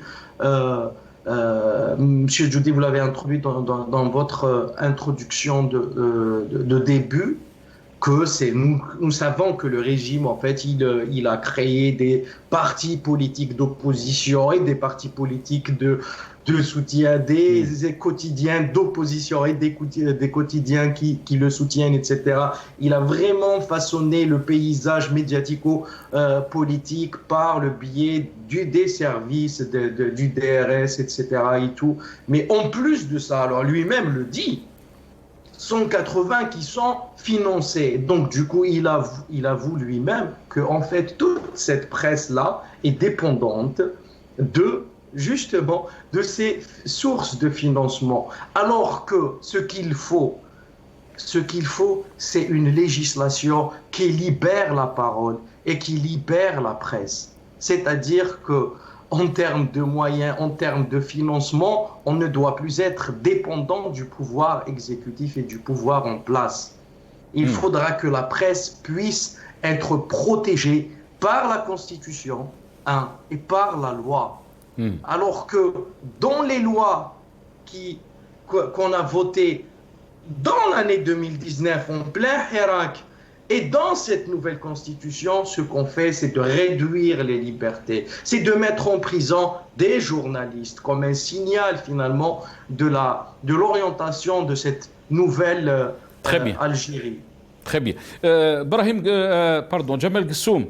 Monsieur Djoudi, vous l'avez introduit dans votre introduction de début, que nous savons que le régime, en fait, il a créé des partis politiques d'opposition et des partis politiques de soutien, des quotidiens d'opposition et des quotidiens qui le soutiennent, etc. Il a vraiment façonné le paysage médiatico-politique par le biais des services, du DRS, etc. et tout. Mais en plus de ça, alors lui-même le dit, 180 qui sont financés. Donc, du coup, il avoue lui-même que, en fait, toute cette presse-là est dépendante justement de ces sources de financement. Alors que ce qu'il faut, c'est une législation qui libère la parole et qui libère la presse. C'est-à-dire que, en termes de moyens, en termes de financement, on ne doit plus être dépendant du pouvoir exécutif et du pouvoir en place. Il faudra que la presse puisse être protégée par la Constitution et par la loi. Alors que dans les lois qu'on a votées dans l'année 2019, en plein Hirak, et dans cette nouvelle constitution, ce qu'on fait, c'est de réduire les libertés. C'est de mettre en prison des journalistes comme un signal finalement de l'orientation de cette nouvelle Algérie. Très bien. Jamal Gessoum,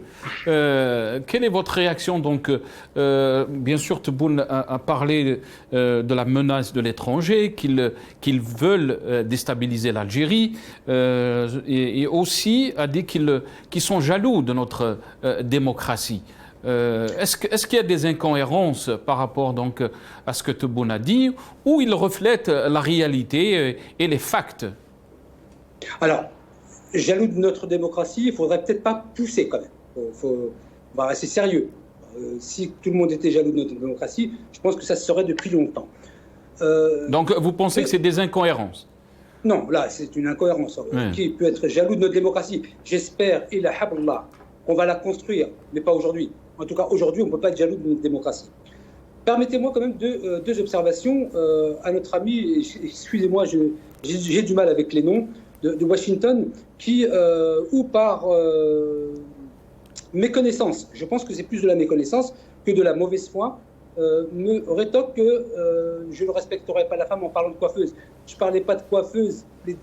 quelle est votre réaction? Donc, bien sûr, Tebboune a parlé de la menace de l'étranger, qu'ils veulent déstabiliser l'Algérie, et aussi a dit qu'ils sont jaloux de notre démocratie. Est-ce qu'il y a des incohérences par rapport donc à ce que Tebboune a dit, ou il reflète la réalité et les facts? Alors, jaloux de notre démocratie, il ne faudrait peut-être pas pousser quand même. On va rester sérieux. Si tout le monde était jaloux de notre démocratie, je pense que ça se serait depuis longtemps. Donc vous pensez que c'est des incohérences? Non, là c'est une incohérence. Qui peut être jaloux de notre démocratie? J'espère, qu'on va la construire, mais pas aujourd'hui. En tout cas, aujourd'hui, on ne peut pas être jaloux de notre démocratie. Permettez-moi quand même deux observations à notre ami, excusez-moi, j'ai du mal avec les noms, de Washington, qui, ou par méconnaissance, je pense que c'est plus de la méconnaissance que de la mauvaise foi, me rétorque que je ne respecterai pas la femme en parlant de coiffeuse. Je ne parlais pas de coiffeuse, il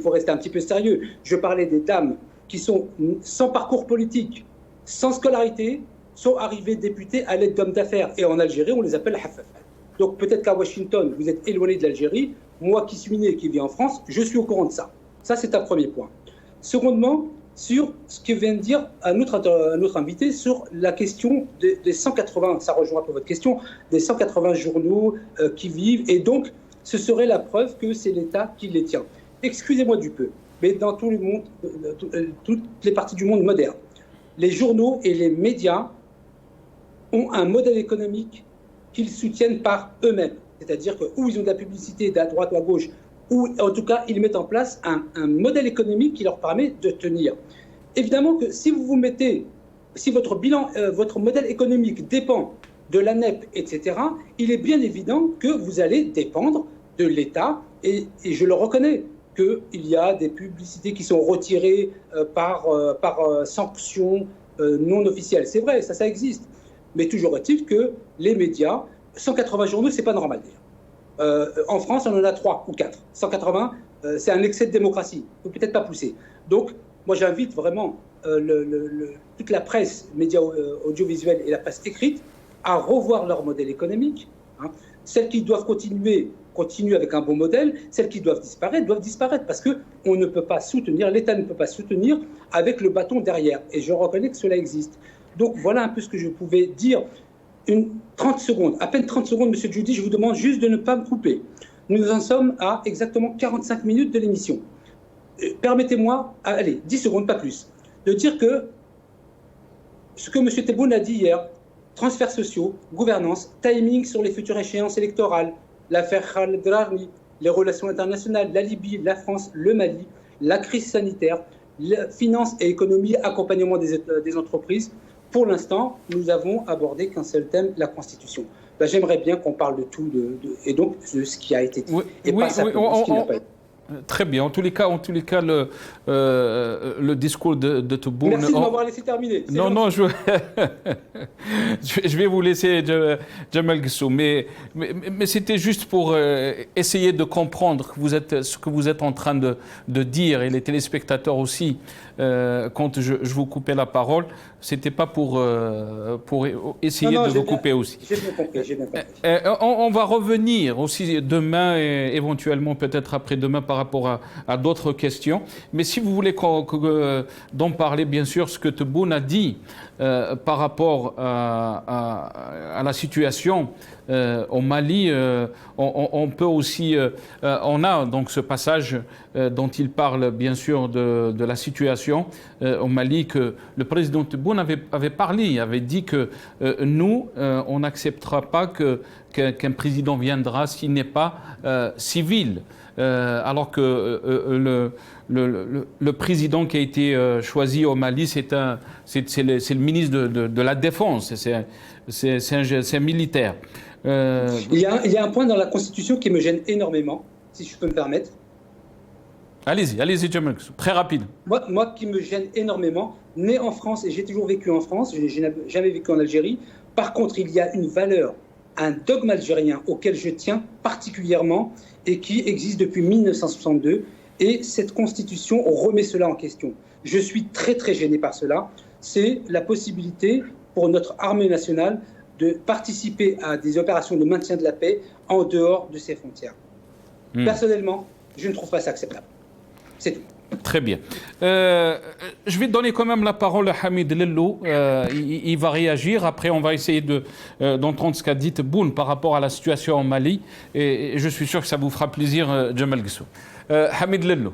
faut rester un petit peu sérieux. Je parlais des dames qui sont sans parcours politique, sans scolarité, sont arrivées députées à l'aide d'hommes d'affaires. Et en Algérie, on les appelle hafaf. Donc peut-être qu'à Washington, vous êtes éloigné de l'Algérie. Moi qui suis né et qui vis en France, je suis au courant de ça. Ça, c'est un premier point. Secondement, sur ce que vient de dire un autre invité sur la question des 180, ça rejoint un peu votre question, des 180 journaux qui vivent. Et donc, ce serait la preuve que c'est l'État qui les tient. Excusez-moi du peu, mais dans tout le monde, toutes les parties du monde moderne, les journaux et les médias ont un modèle économique qu'ils soutiennent par eux-mêmes. C'est-à-dire que ou ils ont de la publicité à droite ou à gauche, ou en tout cas ils mettent en place un modèle économique qui leur permet de tenir. Évidemment que si votre bilan, votre modèle économique dépend de l'ANEP, etc., il est bien évident que vous allez dépendre de l'État, et je le reconnais, qu'il y a des publicités qui sont retirées par sanctions non officielles. C'est vrai, ça existe. Mais toujours est-il que les médias, 180 journaux, c'est pas normal d'ailleurs. En France, on en a 3 ou 4. 180, c'est un excès de démocratie. Il ne faut peut-être pas pousser. Donc, moi, j'invite vraiment toute la presse, médias audiovisuels et la presse écrite à revoir leur modèle économique. Celles qui doivent continuer avec un bon modèle. Celles qui doivent disparaître parce qu'on ne peut pas soutenir, l'État ne peut pas soutenir avec le bâton derrière. Et je reconnais que cela existe. Donc, voilà un peu ce que je pouvais dire. 30 secondes, à peine 30 secondes, Monsieur Djoudi, je vous demande juste de ne pas me couper. Nous en sommes à exactement 45 minutes de l'émission. Permettez-moi, allez, 10 secondes, pas plus, de dire que ce que M. Tebboune a dit hier, transferts sociaux, gouvernance, timing sur les futures échéances électorales, l'affaire Khaled Drarni, les relations internationales, la Libye, la France, le Mali, la crise sanitaire, la finance et économie, accompagnement des entreprises. Pour l'instant, nous avons abordé qu'un seul thème, la Constitution. J'aimerais bien qu'on parle de tout, et donc de ce qui a été dit, et pas simplement ce qui n'a pas été. Très bien. En tous les cas, le discours de Tebboune... Merci de m'avoir laissé terminer. Non, je vais vous laisser, Jamal Guessou. Mais c'était juste pour essayer de comprendre ce que vous êtes en train de dire, et les téléspectateurs aussi, quand je vous coupais la parole. C'était pas pour essayer de vous couper aussi. J'ai bien compris. On va revenir aussi demain et éventuellement peut-être après-demain par rapport à d'autres questions. Mais si vous voulez d'en parler, bien sûr, ce que Tebboune a dit par rapport à la situation au Mali, on peut aussi... on a donc ce passage dont il parle, bien sûr, de la situation au Mali, que le président Tebboune avait parlé, avait dit que nous, on n'acceptera pas qu'un président viendra s'il n'est pas civil. Alors que le président qui a été choisi au Mali, c'est le ministre de la Défense, c'est un militaire. Il y a un point dans la Constitution qui me gêne énormément, si je peux me permettre. Allez-y, Jamal, très rapide. Moi qui me gêne énormément, né en France et j'ai toujours vécu en France, je n'ai jamais vécu en Algérie. Par contre, il y a une valeur, un dogme algérien auquel je tiens particulièrement et qui existe depuis 1962. Et cette Constitution remet cela en question. Je suis très très gêné par cela. C'est la possibilité pour notre armée nationale de participer à des opérations de maintien de la paix en dehors de ses frontières. Personnellement, je ne trouve pas ça acceptable. C'est tout. Très bien. Je vais donner quand même la parole à Hamid Lellou. Il va réagir. Après, on va essayer d'entendre ce qu'a dit Tebboune par rapport à la situation en Mali. Et je suis sûr que ça vous fera plaisir, Jamal Guessou. Hamid Lellou.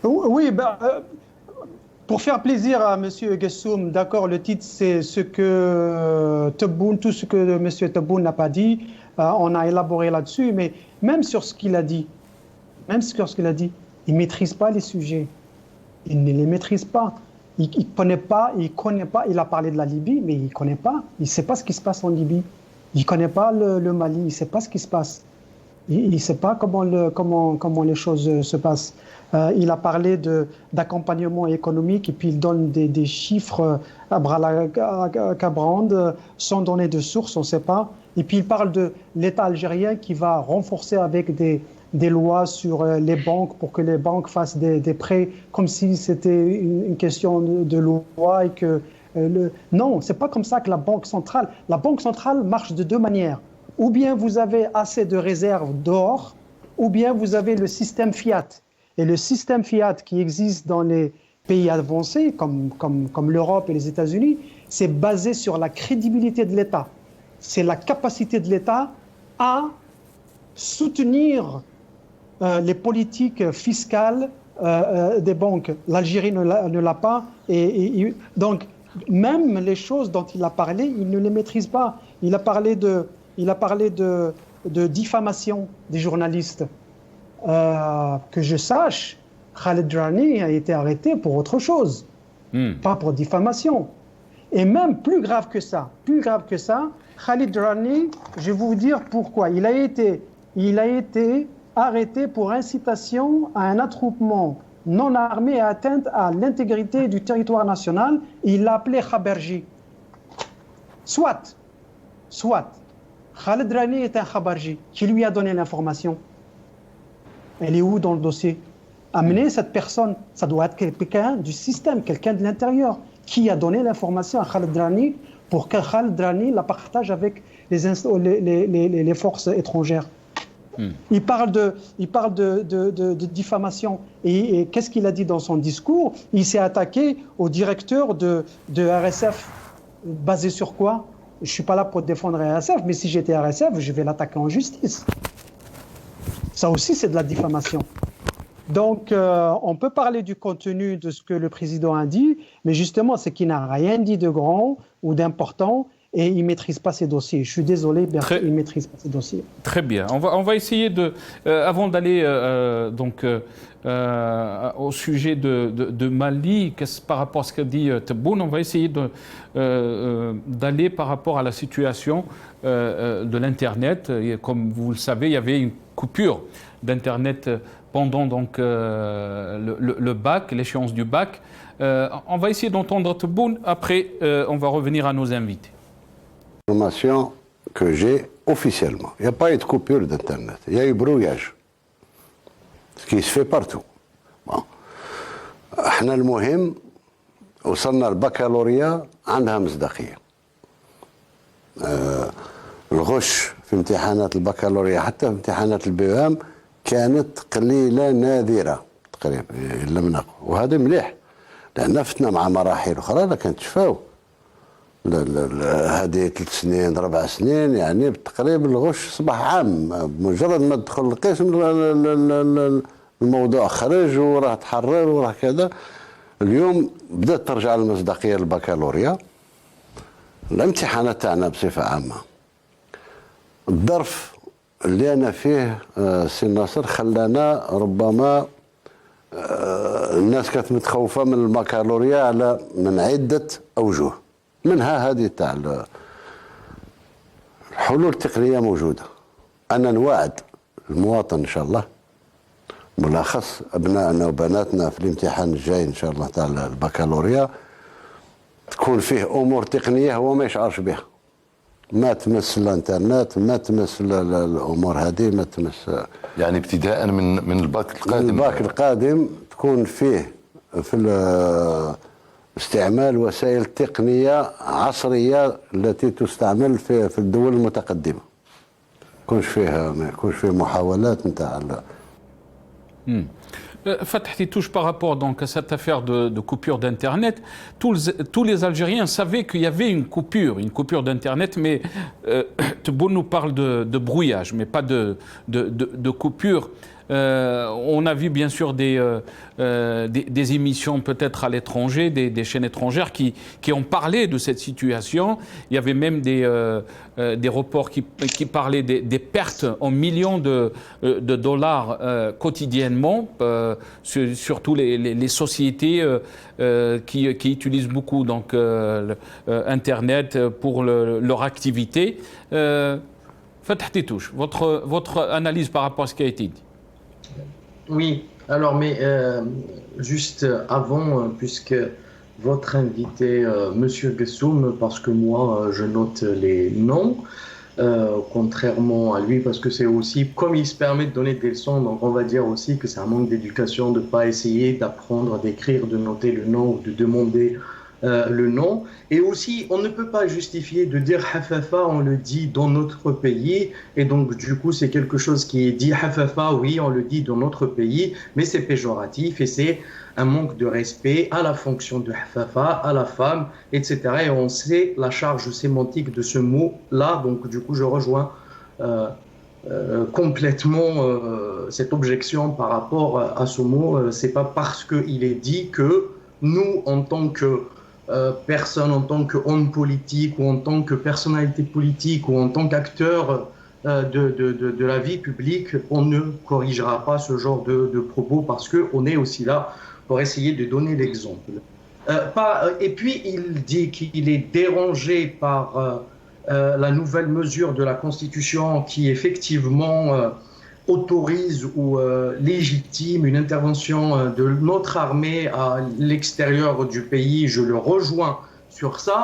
Oui, pour faire plaisir à M. Guessoum, d'accord, le titre c'est ce que Tebboune, tout ce que M. Tebboune n'a pas dit, on a élaboré là-dessus, mais même sur ce qu'il a dit, il ne maîtrise pas les sujets. Il ne les maîtrise pas. Il ne connaît pas, il a parlé de la Libye, mais il ne connaît pas. Il ne sait pas ce qui se passe en Libye. Il ne connaît pas le Mali, il ne sait pas ce qui se passe. Il ne sait pas comment les choses se passent. Il a parlé d'accompagnement économique et puis il donne des chiffres à bras-la-cabrande sans donner de source, on ne sait pas. Et puis il parle de l'État algérien qui va renforcer avec des lois sur les banques pour que les banques fassent des prêts comme si c'était une question de loi et que... Non, ce n'est pas comme ça que la Banque centrale... La Banque centrale marche de deux manières. Ou bien vous avez assez de réserves d'or, ou bien vous avez le système fiat. Et le système fiat qui existe dans les pays avancés, comme l'Europe et les États-Unis, c'est basé sur la crédibilité de l'État. C'est la capacité de l'État à soutenir les politiques fiscales des banques. L'Algérie ne l'a pas. Donc, même les choses dont il a parlé, il ne les maîtrise pas. Il a parlé de diffamation des journalistes. Que je sache, Khaled Drani a été arrêté pour autre chose, pas pour diffamation. Et même plus grave que ça, Khaled Drani, je vais vous dire pourquoi. Il a été arrêté pour incitation à un attroupement non armé et atteinte à l'intégrité du territoire national. Il l'a appelé Khabarji. Soit. Khaled Drani est un Khabarji. Qui lui a donné l'information? Elle est où dans le dossier? Amener cette personne, ça doit être quelqu'un du système, quelqu'un de l'intérieur. Qui a donné l'information à Khaled Drani pour que Khaled Drani la partage avec les forces étrangères? Il parle de diffamation. Et qu'est-ce qu'il a dit dans son discours? Il s'est attaqué au directeur de RSF. Basé sur quoi? Je ne suis pas là pour défendre RSF, mais si j'étais RSF, je vais l'attaquer en justice. Ça aussi, c'est de la diffamation. Donc, on peut parler du contenu de ce que le président a dit, mais justement, c'est qu'il n'a rien dit de grand ou d'important et il ne maîtrise pas ses dossiers. Je suis désolé, il ne maîtrise pas ses dossiers. Très bien. On va essayer de... avant d'aller au sujet de Mali, par rapport à ce qu'a dit Tebboune, on va essayer d'aller par rapport à la situation de l'Internet. Comme vous le savez, il y avait une coupure d'Internet pendant donc, le bac, l'échéance du bac. On va essayer d'entendre Tebboune, après on va revenir à nos invités. L'information que j'ai officiellement, il n'y a pas eu de coupure d'Internet, il y a eu brouillage, ce qui se fait partout. Bon. احنا المهم وصلنا البكالوريا عندها مصداقيه. الغش في امتحانات البكالوريا حتى في امتحانات البي كانت قليله نادره تقريبا ان لم نقل، وهذا مليح لان فتنا مع مراحل اخرى لا كانت تشفاو. هذه 3 سنين 4 سنين يعني بالتقريب الغش صباح عام، بمجرد ما تدخل القسم الموضوع خرج وراه تحرر وراه كذا. اليوم بدات ترجع المصداقيه للبكالوريا. الامتحانات تاعنا بصفه عامه، الظرف اللي انا فيه سي ناصر خلانا ربما الناس كانت متخوفه من البكالوريا على من عده اوجه، منها هذه تاع الحلول التقنيه موجوده. انا نواعد المواطن ان شاء الله، بالاخص ابنائنا وبناتنا في الامتحان الجاي ان شاء الله تاع البكالوريا تكون فيه امور تقنيه هو ما يشعرش بها، ما تمس الانترنت، ما تمس الامور هذه، ما تمس يعني ابتداء من الباك القادم. من الباك القادم تكون فيه في استعمال وسائل تقنيه عصريه التي تستعمل في الدول المتقدمه. ما يكونش فيه محاولات نتاع Fatih Touche, par rapport donc à cette affaire de coupure d'Internet, tous les Algériens savaient qu'il y avait une coupure d'Internet, mais Tebboune nous parle de brouillage, mais pas de coupure. On a vu bien sûr des émissions peut-être à l'étranger, des chaînes étrangères qui ont parlé de cette situation. Il y avait même des reports qui parlaient des pertes en millions de dollars quotidiennement, surtout les sociétés qui utilisent beaucoup donc, Internet pour leur activité. Fatih Titouche, votre analyse par rapport à ce qui a été dit. Oui, alors mais juste avant, puisque votre invité, Monsieur Gessoum, parce que moi je note les noms, contrairement à lui, parce que c'est aussi, comme il se permet de donner des leçons, donc on va dire aussi que c'est un manque d'éducation de ne pas essayer d'apprendre, d'écrire, de noter le nom ou de demander le nom. Et aussi, on ne peut pas justifier de dire Hafafa, on le dit dans notre pays, et donc du coup c'est quelque chose qui est dit Hafafa, oui, on le dit dans notre pays, mais c'est péjoratif et c'est un manque de respect à la fonction de Hafafa, à la femme, etc. Et on sait la charge sémantique de ce mot-là, donc du coup je rejoins complètement cette objection par rapport à ce mot. C'est pas parce qu'il est dit que nous, en tant que personne, en tant qu'homme politique ou en tant que personnalité politique ou en tant qu'acteur de la vie publique, on ne corrigera pas ce genre de propos parce qu'on est aussi là pour essayer de donner l'exemple. Et puis il dit qu'il est dérangé par la nouvelle mesure de la Constitution qui effectivement autorise ou légitime une intervention de notre armée à l'extérieur du pays. Je le rejoins sur ça,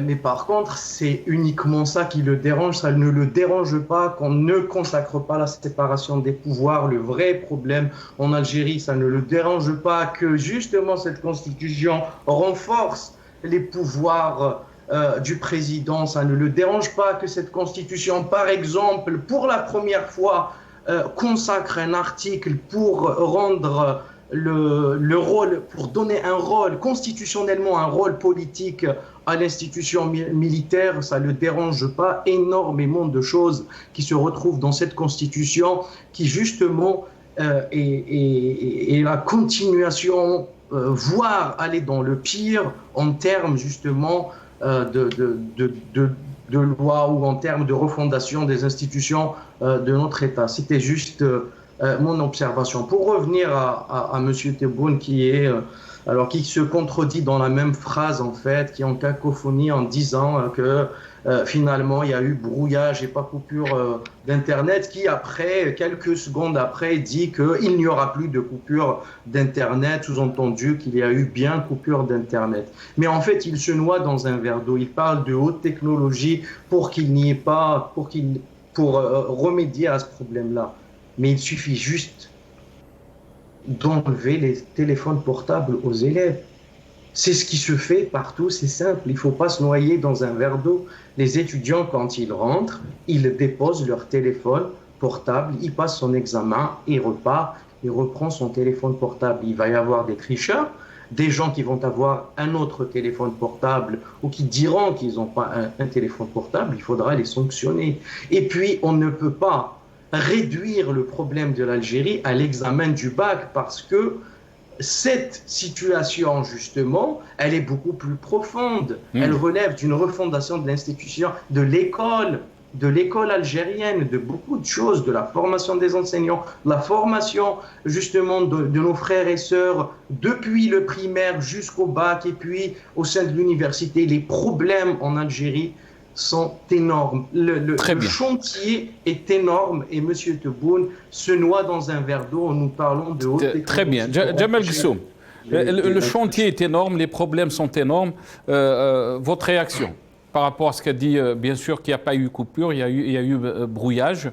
mais par contre c'est uniquement ça qui le dérange. Ça ne le dérange pas qu'on ne consacre pas la séparation des pouvoirs. Le vrai problème en Algérie, ça ne le dérange pas que justement cette constitution renforce les pouvoirs du président. Ça ne le dérange pas que cette constitution, par exemple, pour la première fois consacre un article pour rendre le rôle, pour donner un rôle, constitutionnellement un rôle politique à l'institution militaire. Ça ne le dérange pas. Énormément de choses qui se retrouvent dans cette constitution qui justement est la continuation, voire aller dans le pire en termes justement de loi ou en termes de refondation des institutions de notre État. C'était juste mon observation. Pour revenir à M. Tebboune qui se contredit dans la même phrase en fait, qui est en cacophonie en disant que finalement il y a eu brouillage et pas coupure d'internet, qui après, quelques secondes après, dit qu'il n'y aura plus de coupure d'internet, sous-entendu qu'il y a eu bien coupure d'internet. Mais en fait il se noie dans un verre d'eau. Il parle de haute technologie pour qu'il n'y ait pas, pour remédier à ce problème-là. Mais il suffit juste d'enlever les téléphones portables aux élèves. C'est ce qui se fait partout, c'est simple. Il ne faut pas se noyer dans un verre d'eau. Les étudiants, quand ils rentrent, ils déposent leur téléphone portable, ils passent son examen, il repart, il reprend son téléphone portable. Il va y avoir des tricheurs, des gens qui vont avoir un autre téléphone portable ou qui diront qu'ils n'ont pas un téléphone portable, il faudra les sanctionner. Et puis, on ne peut pas réduire le problème de l'Algérie à l'examen du bac parce que cette situation, justement, elle est beaucoup plus profonde. Elle relève d'une refondation de l'institution, de l'école algérienne, de beaucoup de choses, de la formation des enseignants, la formation, justement, de nos frères et sœurs depuis le primaire jusqu'au bac et puis au sein de l'université. Les problèmes en Algérie sont énormes. Le chantier est énorme et M. Tebboune se noie dans un verre d'eau en nous parlant de haute technologie. Très bien. Jamal Ghassoum, le chantier est énorme, les problèmes sont énormes. Votre réaction par rapport à ce qu'a dit, bien sûr qu'il n'y a pas eu coupure, il y a eu brouillage,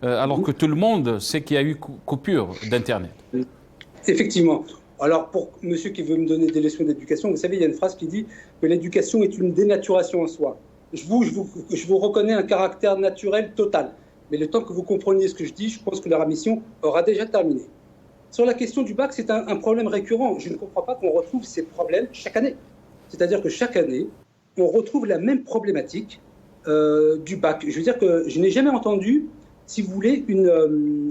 alors que tout le monde sait qu'il y a eu coupure d'Internet. Effectivement. Alors, pour monsieur qui veut me donner des leçons d'éducation, vous savez, il y a une phrase qui dit que l'éducation est une dénaturation en soi. Je vous reconnais un caractère naturel total. Mais le temps que vous compreniez ce que je dis, je pense que leur mission aura déjà terminé. Sur la question du bac, c'est un problème récurrent. Je ne comprends pas qu'on retrouve ces problèmes chaque année. C'est-à-dire que chaque année, on retrouve la même problématique du bac. Je veux dire que je n'ai jamais entendu, si vous voulez, une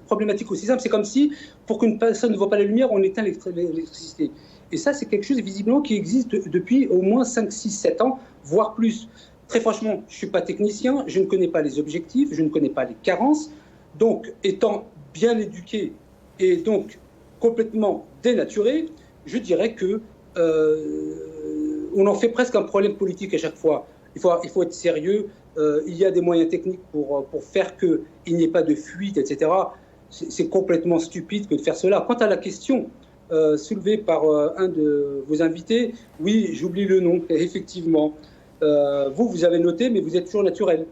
problématique aussi simple. C'est comme si, pour qu'une personne ne voit pas la lumière, on éteint l'électricité. Et ça, c'est quelque chose, visiblement, qui existe depuis au moins 5, 6, 7 ans, voire plus. Très franchement, je ne suis pas technicien, je ne connais pas les objectifs, je ne connais pas les carences. Donc, étant bien éduqué et donc complètement dénaturé, je dirais que on en fait presque un problème politique à chaque fois. Il faut être sérieux. Il y a des moyens techniques pour faire qu'il n'y ait pas de fuite, etc. C'est complètement stupide que de faire cela. Quant à la question soulevée par un de vos invités, oui, j'oublie le nom, effectivement. Vous avez noté, mais vous êtes toujours naturel.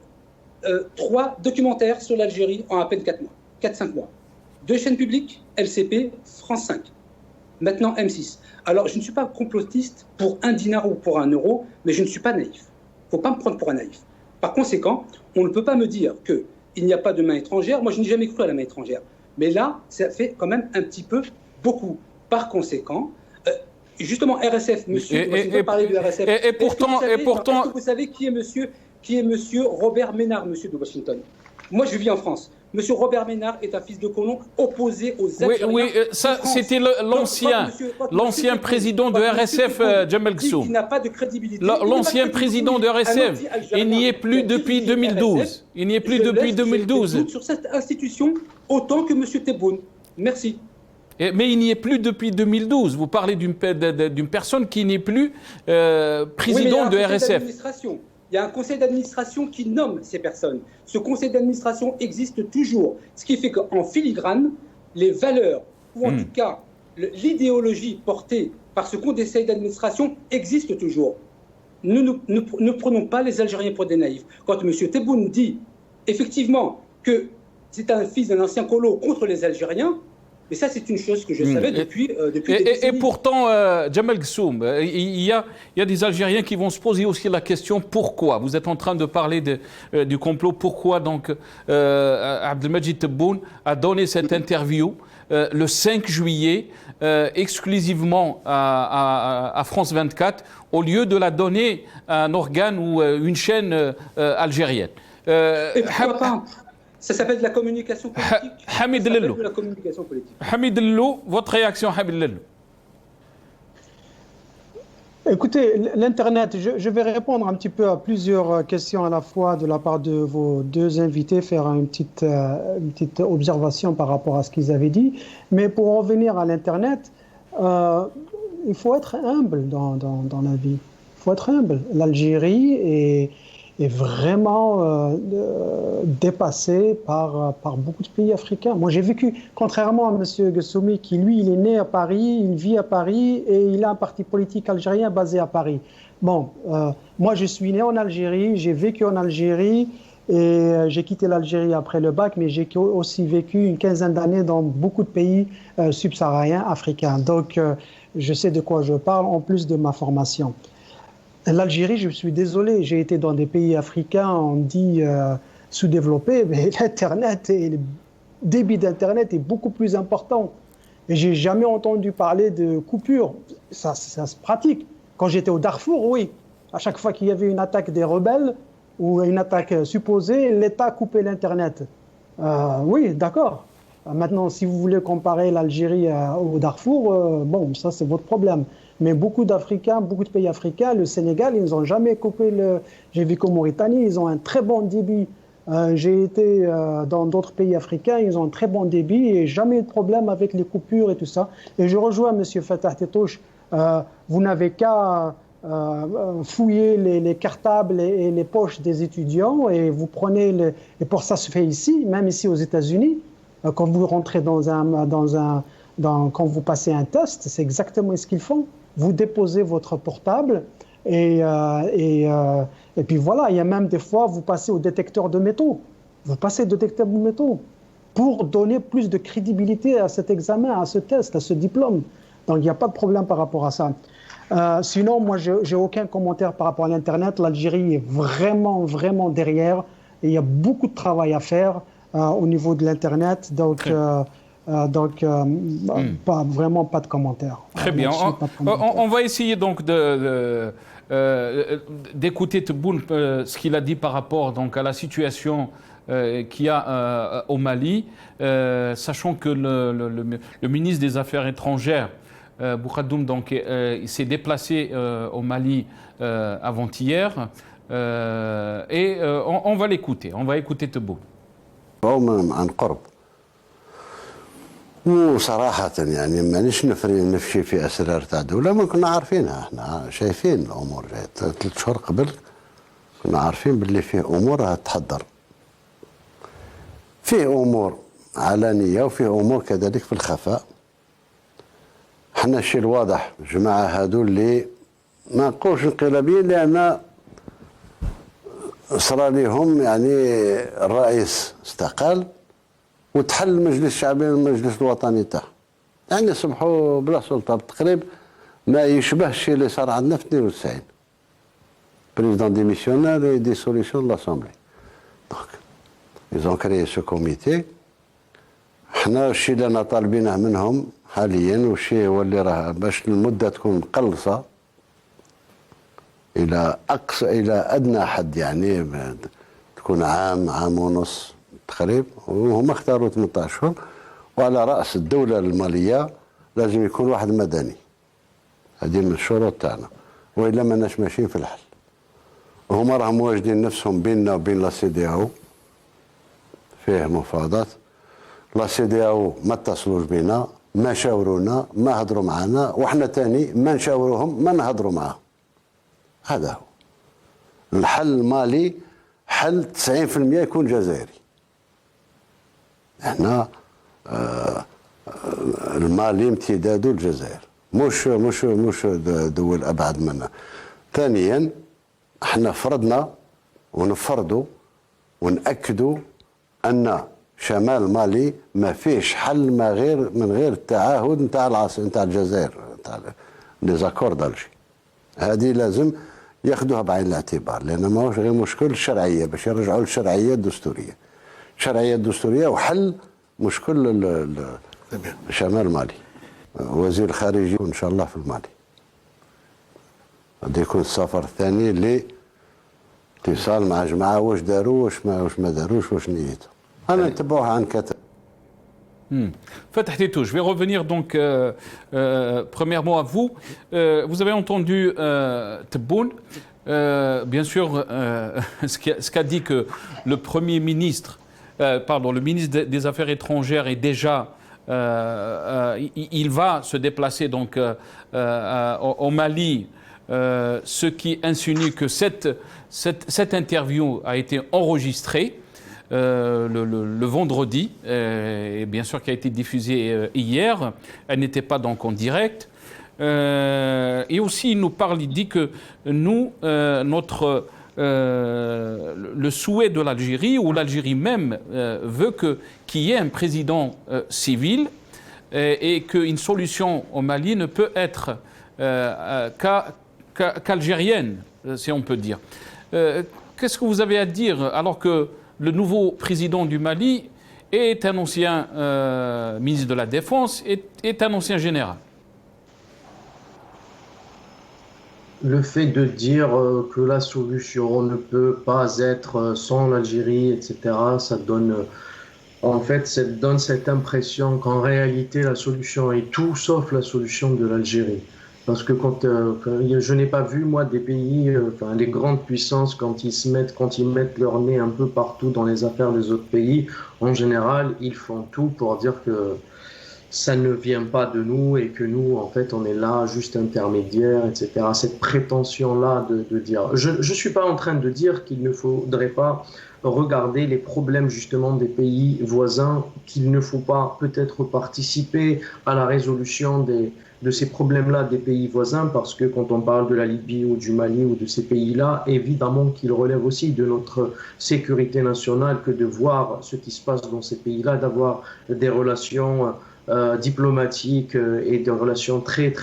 3 documentaires sur l'Algérie en à peine 4 mois, 4-5 mois. 2 chaînes publiques, LCP, France 5. Maintenant M6. Alors, je ne suis pas complotiste pour 1 dinar ou pour 1 euro, mais je ne suis pas naïf. Il ne faut pas me prendre pour un naïf. Par conséquent, on ne peut pas me dire qu'il n'y a pas de main étrangère. Moi, je n'ai jamais cru à la main étrangère. Mais là, ça fait quand même un petit peu beaucoup. Par conséquent, justement, RSF, monsieur, on va parler de RSF. Et pourtant, est-ce que vous savez qui est monsieur Robert Ménard, monsieur de Washington? Moi, je vis en France. Monsieur Robert Ménard est un fils de colon opposé aux Algériens. Oui, ça, c'était l'ancien président de RSF, Jamal Ghassoum. Il n'a pas de crédibilité. L'ancien président de RSF. Il n'y est plus depuis 2012. Il n'y est plus depuis 2012. Sur cette institution, autant que monsieur Tebboune. Merci. Mais il n'y est plus depuis 2012. Vous parlez d'une personne qui n'est plus président de RSF. Il y a un conseil d'administration qui nomme ces personnes. Ce conseil d'administration existe toujours. Ce qui fait qu'en filigrane, les valeurs, ou en tout cas l'idéologie portée par ce conseil d'administration existe toujours. Ne prenons pas les Algériens pour des naïfs. Quand M. Tebboune dit effectivement que c'est un fils d'un ancien colo contre les Algériens, mais ça, c'est une chose que je savais depuis des décennies. Et pourtant, Jamal Ghassoum, il y a des Algériens qui vont se poser aussi la question pourquoi. Vous êtes en train de parler du complot. Pourquoi donc Abdelmajid Tebboune a donné cette interview le 5 juillet exclusivement à France 24 au lieu de la donner à un organe ou une chaîne algérienne. Et pourquoi pas? Ça s'appelle de la communication politique. Hamid Lello. Hamid Lello, votre réaction, Hamid Lello? Écoutez, l'Internet, je vais répondre un petit peu à plusieurs questions à la fois de la part de vos deux invités, faire une petite observation par rapport à ce qu'ils avaient dit. Mais pour revenir à l'Internet, il faut être humble dans la vie. Il faut être humble. L'Algérie est vraiment dépassée par beaucoup de pays africains. Moi, j'ai vécu, contrairement à M. Gessoumi, qui lui, il est né à Paris, il vit à Paris et il a un parti politique algérien basé à Paris. Bon, moi, je suis né en Algérie, j'ai vécu en Algérie et j'ai quitté l'Algérie après le bac, mais j'ai aussi vécu une quinzaine d'années dans beaucoup de pays subsahariens africains. Donc, je sais de quoi je parle en plus de ma formation. L'Algérie, je suis désolé, j'ai été dans des pays africains, on dit sous-développés, mais l'Internet et le débit d'Internet est beaucoup plus important. Et j'ai jamais entendu parler de coupure. Ça se pratique. Quand j'étais au Darfour, oui. À chaque fois qu'il y avait une attaque des rebelles ou une attaque supposée, l'État coupait l'Internet. Oui, d'accord. Maintenant, si vous voulez comparer l'Algérie au Darfour, bon, ça c'est votre problème. Mais beaucoup d'Africains, beaucoup de pays africains, le Sénégal, ils n'ont jamais coupé le... J'ai vécu en Mauritanie, ils ont un très bon débit. J'ai été dans d'autres pays africains, ils ont un très bon débit et jamais eu de problème avec les coupures et tout ça. Et je rejoins M. Fatah Tétouche, vous n'avez qu'à fouiller les cartables et les poches des étudiants et vous prenez... Et pour ça se fait ici, même ici aux États-Unis, quand vous rentrez quand vous passez un test, c'est exactement ce qu'ils font. Vous déposez votre portable et puis voilà, il y a même des fois, vous passez au détecteur de métaux. Vous passez au détecteur de métaux pour donner plus de crédibilité à cet examen, à ce test, à ce diplôme. Donc il n'y a pas de problème par rapport à ça. Sinon, moi, je n'ai aucun commentaire par rapport à l'Internet. L'Algérie est vraiment, vraiment derrière. Et il y a beaucoup de travail à faire au niveau de l'Internet. Donc vraiment pas de commentaires. Très bien. On va essayer donc d'écouter Tebboune ce qu'il a dit par rapport donc à la situation qu'il y a au Mali, sachant que le ministre des Affaires étrangères, Boukhadoum, donc il s'est déplacé au Mali avant-hier et on va l'écouter. On va écouter Tebboune. وصراحة يعني مانيش نفشي في أسرار تاع دولة، ما كنا عارفينها، احنا شايفين الأمور جاية 3 شهور قبل كنا عارفين باللي فيه أمور هتحضر. فيه أمور علانية وفيه أمور كذلك في الخفاء. احنا الشيء الواضح جماعة هادو اللي ما نقولش انقلابيين لأن صرا لهم يعني الرئيس استقال وتحل المجلس الشعبي والمجلس الوطني تاعه. يعني صبحوا بلا سلطه بالتقريب ما يشبه الشيء اللي صار عندنا في 92. بريزيدون ديميسيونير اي ديسوليسيون لاسامبلي. دونك ils ont créé ce comité. احنا الشيء اللي انا طالبينه منهم حاليا والشيء هو اللي راه باش المده تكون مقلصه الى ادنى حد، يعني تكون عام ونص تقريبا، وهم اختاروا 18 شهور. وعلى رأس الدولة المالية لازم يكون واحد مدني. هذه من الشروط تاعنا، وإلا ما ناش ماشيين في الحل. وهما راهم واجدين نفسهم بيننا وبين لا سي دي او فيه مفاوضات. لا سي دي او ما اتصلوش بينا، ما شاورونا، ما هضروا معنا، وحنا تاني ما نشاوروهم، ما نهضروا معاهم. هذا هو الحل المالي. حل 90% يكون جزائري. احنا المالي امتداده الجزائر، مش دول ابعد منا. ثانيا احنا فرضنا ونفرضوا ونأكدوا ان شمال مالي ما فيش حل من غير التعهد نتاع الجزائر، نتاع لي زاكور دالجي. هذه لازم ياخذوها بعين الاعتبار، لان ماهوش غير مشكل الشرعيه، باش يرجعوا للشرعيه الدستوريه. الشرعيه الدستوريه وحل مشكل شمال مالي. وزير الخارجية ان شاء الله في المالي. غادي يكون السفر الثاني اللي اتصال مع جماعه واش داروا واش ما داروش واش نيتهم. انا نتبعوها عن كثب. Fatah Tétouche, je vais revenir donc premièrement à vous. Vous avez entendu Tebboune, bien sûr, ce qu'a dit que le Premier ministre, le ministre des Affaires étrangères est déjà, il va se déplacer donc au Mali, ce qui insinue que cette interview a été enregistrée. Le vendredi, et bien sûr qui a été diffusée hier, elle n'était pas donc en direct. Et aussi il nous parle, il dit que nous, le souhait de l'Algérie, ou l'Algérie même veut qu'il y ait un président civil, et qu'une solution au Mali ne peut être qu'algérienne, si on peut dire. Qu'est-ce que vous avez à dire alors que le nouveau président du Mali est un ancien ministre de la Défense, est un ancien général? Le fait de dire que la solution ne peut pas être sans l'Algérie, etc., ça donne cette impression qu'en réalité la solution est tout sauf la solution de l'Algérie. Parce que je n'ai pas vu, moi, des pays, les grandes puissances, quand ils mettent leur nez un peu partout dans les affaires des autres pays, en général, ils font tout pour dire que ça ne vient pas de nous et que nous, en fait, on est là juste intermédiaire, etc. Cette prétention-là de dire... Je ne suis pas en train de dire qu'il ne faudrait pas regarder les problèmes justement des pays voisins, qu'il ne faut pas peut-être participer à la résolution de ces problèmes-là des pays voisins, parce que quand on parle de la Libye ou du Mali ou de ces pays-là, évidemment qu'il relève aussi de notre sécurité nationale que de voir ce qui se passe dans ces pays-là, d'avoir des relations diplomatiques et des relations très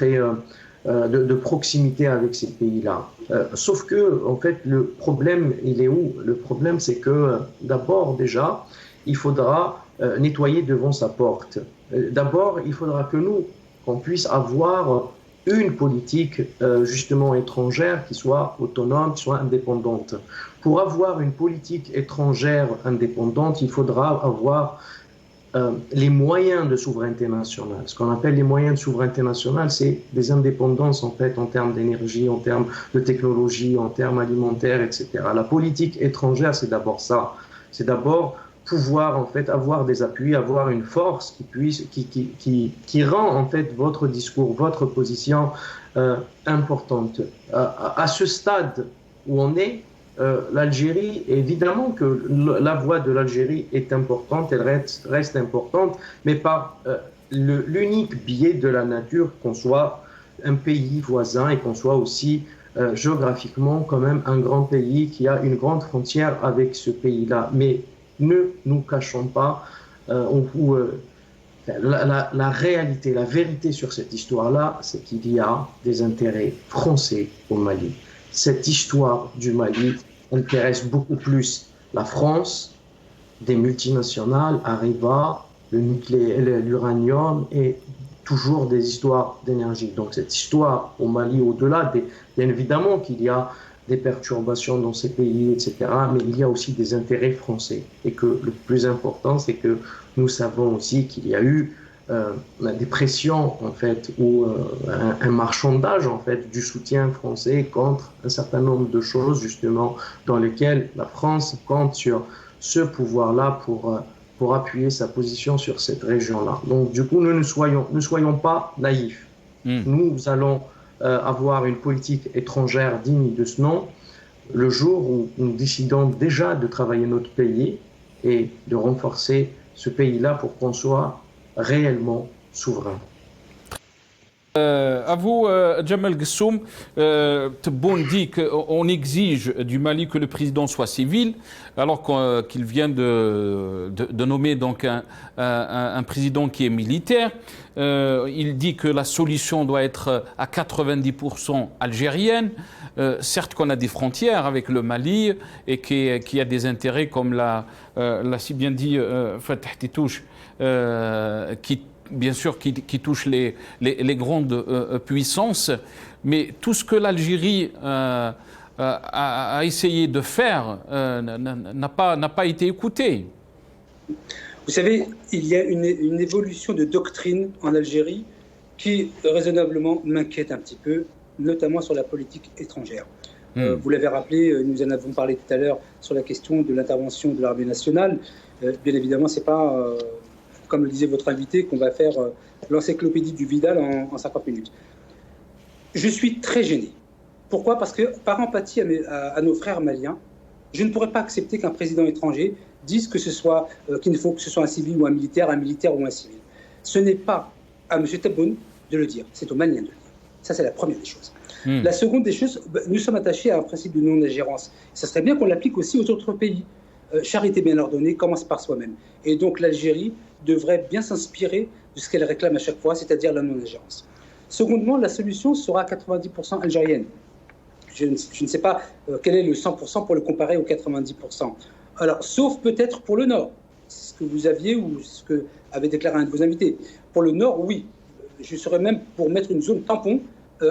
de proximité avec ces pays-là. Sauf que, en fait, le problème, il est où? Le problème, c'est que d'abord, déjà, il faudra nettoyer devant sa porte. D'abord, il faudra que nous, qu'on puisse avoir une politique justement étrangère qui soit autonome, qui soit indépendante. Pour avoir une politique étrangère indépendante, il faudra avoir les moyens de souveraineté nationale. Ce qu'on appelle les moyens de souveraineté nationale, c'est des indépendances en fait en termes d'énergie, en termes de technologie, en termes alimentaires, etc. La politique étrangère, c'est d'abord ça. C'est d'abord pouvoir en fait avoir des appuis, avoir une force qui rend en fait votre discours, votre position importante. À ce stade où on est, l'Algérie, évidemment que la voix de l'Algérie est importante, elle reste importante, mais par l'unique biais de la nature qu'on soit un pays voisin et qu'on soit aussi géographiquement quand même un grand pays qui a une grande frontière avec ce pays-là. Mais ne nous cachons pas, la réalité, la vérité sur cette histoire-là, c'est qu'il y a des intérêts français au Mali. Cette histoire du Mali intéresse beaucoup plus la France, des multinationales, Areva, le nucléaire, l'uranium et toujours des histoires d'énergie. Donc cette histoire au Mali, au-delà, bien évidemment qu'il y a des perturbations dans ces pays, etc. Mais il y a aussi des intérêts français. Et que le plus important, c'est que nous savons aussi qu'il y a eu des pressions, en fait, ou un marchandage, en fait, du soutien français contre un certain nombre de choses, justement, dans lesquelles la France compte sur ce pouvoir-là pour appuyer sa position sur cette région-là. Donc, du coup, ne soyons pas naïfs. Nous allons avoir une politique étrangère digne de ce nom le jour où nous décidons déjà de travailler notre pays et de renforcer ce pays-là pour qu'on soit réellement souverain. À vous, Djemal Gessoum, Tebboune dit qu'on exige du Mali que le président soit civil, alors qu'il vient de nommer donc un président qui est militaire. Il dit que la solution doit être à 90% algérienne. Certes qu'on a des frontières avec le Mali et qu'il y a des intérêts, comme l'a si bien dit Fatah Tétouche, bien sûr, qui touche les grandes puissances, mais tout ce que l'Algérie a essayé de faire n'a pas été écouté. Vous savez, il y a une évolution de doctrine en Algérie qui, raisonnablement, m'inquiète un petit peu, notamment sur la politique étrangère. Vous l'avez rappelé, nous en avons parlé tout à l'heure sur la question de l'intervention de l'armée nationale. Bien évidemment, ce n'est pas, comme le disait votre invité, qu'on va faire l'encyclopédie du Vidal en 50 minutes. Je suis très gêné. Pourquoi ? Parce que, par empathie à nos frères maliens, je ne pourrais pas accepter qu'un président étranger dise qu'il ne faut que ce soit un civil ou un militaire ou un civil. Ce n'est pas à M. Tebboune de le dire, c'est aux Maliens de le dire. Ça, c'est la première des choses. La seconde des choses, nous sommes attachés à un principe de non-ingérence. Ça serait bien qu'on l'applique aussi aux autres pays. Charité bien ordonnée commence par soi-même. Et donc l'Algérie devrait bien s'inspirer de ce qu'elle réclame à chaque fois, c'est-à-dire la non-ingérence. Secondement, la solution sera à 90% algérienne. Je ne sais pas quel est le 100% pour le comparer aux 90%. Alors, sauf peut-être pour le Nord, ce que vous aviez ou ce que avait déclaré un de vos invités. Pour le Nord, oui. Je serais même pour mettre une zone tampon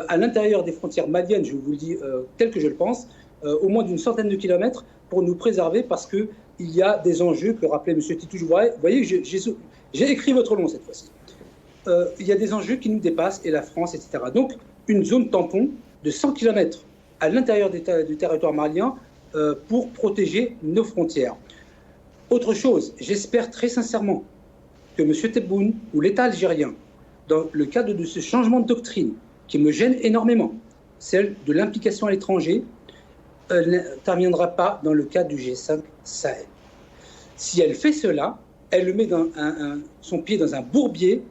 à l'intérieur des frontières maliennes, je vous le dis tel que je le pense, au moins d'une centaine de kilomètres pour nous préserver parce qu'il y a des enjeux que rappelait M. Titouche. Vous voyez, j'ai écrit votre nom cette fois-ci. Il y a des enjeux qui nous dépassent, et la France, etc. Donc, une zone tampon de 100 kilomètres à l'intérieur du territoire malien pour protéger nos frontières. Autre chose, j'espère très sincèrement que M. Tebboune ou l'État algérien, dans le cadre de ce changement de doctrine qui me gêne énormément, celle de l'implication à l'étranger, n'interviendra pas dans le cadre du G5 Sahel. Si elle fait cela, elle le met son pied dans un bourbier,